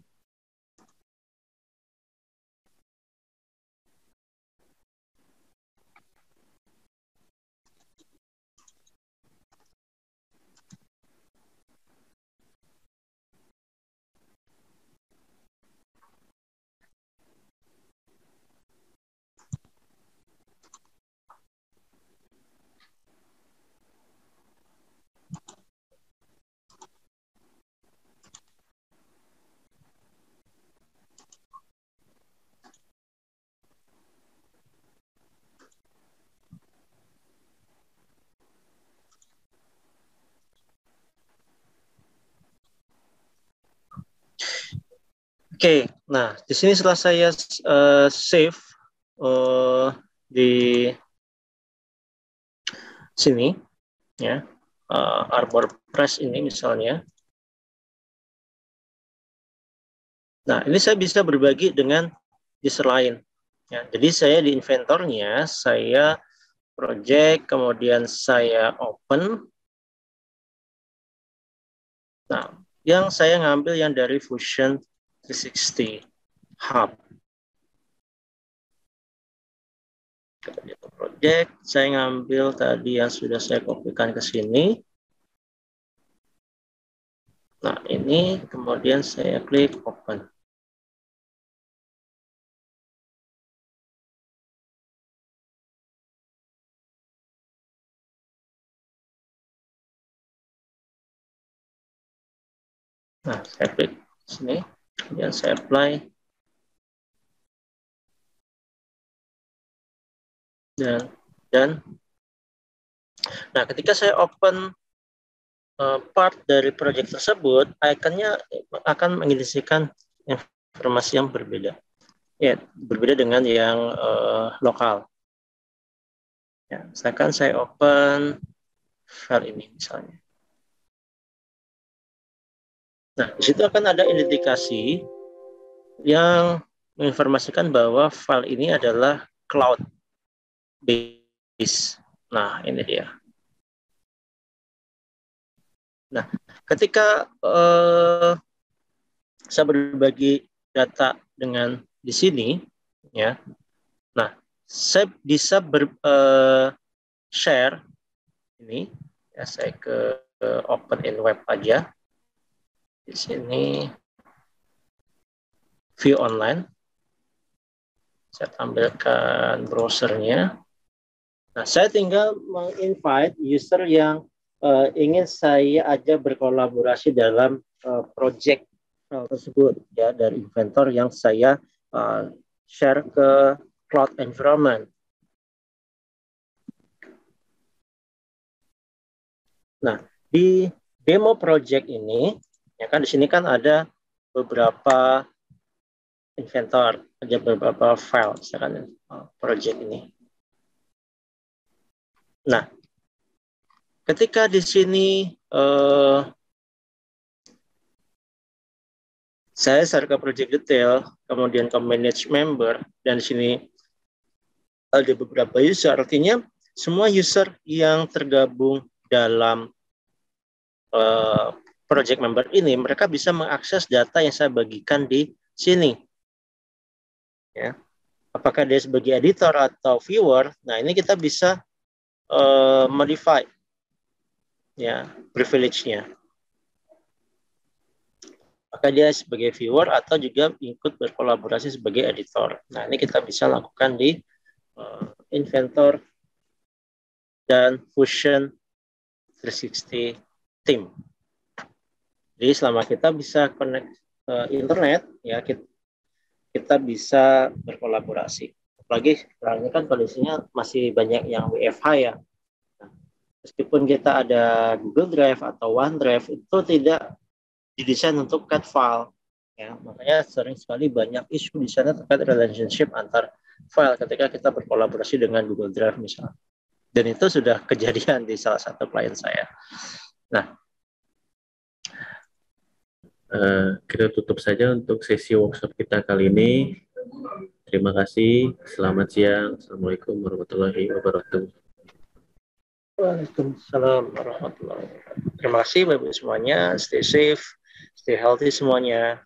Oke, nah di sini setelah saya save di sini, ya Arbor Press ini misalnya. Nah ini saya bisa berbagi dengan user lain. Ya, jadi saya di inventornya saya project, kemudian saya open. Nah, yang saya ngambil yang dari Fusion 360 Hub. Project, saya ngambil tadi yang sudah saya kopikan ke sini. Nah, ini kemudian saya klik open. Nah, saya klik sini, kemudian saya apply. Dan nah, ketika saya open part dari project tersebut, ikonnya akan mengisikan informasi yang berbeda. Ya, berbeda dengan yang lokal. Ya, misalkan saya open file ini misalnya. Nah, di situ akan ada indikasi yang menginformasikan bahwa file ini adalah cloud base. Nah, ini dia. Nah, ketika saya berbagi data dengan di sini, ya, nah saya bisa share ini, ya, saya ke open in web aja. Di sini view online, saya tampilkan browsernya. Nah, saya tinggal menginvite user yang ingin saya ajak berkolaborasi dalam project tersebut, ya, dari inventor yang saya share ke cloud environment. Nah, di demo project ini, ya kan, di sini kan ada beberapa inventor, ada beberapa file, misalkan project ini. Nah, ketika di sini saya share ke project detail, kemudian ke manage member, dan di sini ada beberapa user, artinya semua user yang tergabung dalam project member ini, mereka bisa mengakses data yang saya bagikan di sini. Ya. Apakah dia sebagai editor atau viewer, nah ini kita bisa modify, ya, privilege-nya. Apakah dia sebagai viewer atau juga ikut berkolaborasi sebagai editor. Nah, ini kita bisa lakukan di Inventor dan Fusion 360 Team. Jadi selama kita bisa connect internet, ya, kita bisa berkolaborasi. Apalagi sekarang ini kan kondisinya masih banyak yang WFH, ya. Nah, meskipun kita ada Google Drive atau OneDrive, itu tidak didesain untuk cut file, ya. Makanya sering sekali banyak isu di sana terkait relationship antar file ketika kita berkolaborasi dengan Google Drive misalnya. Dan itu sudah kejadian di salah satu klien saya. Nah, kita tutup saja untuk sesi workshop kita kali ini. Terima kasih. Selamat siang. Assalamualaikum warahmatullahi wabarakatuh. Waalaikumsalam warahmatullahi wabarakatuh. Terima kasih Bapak semuanya. Stay safe, stay healthy semuanya.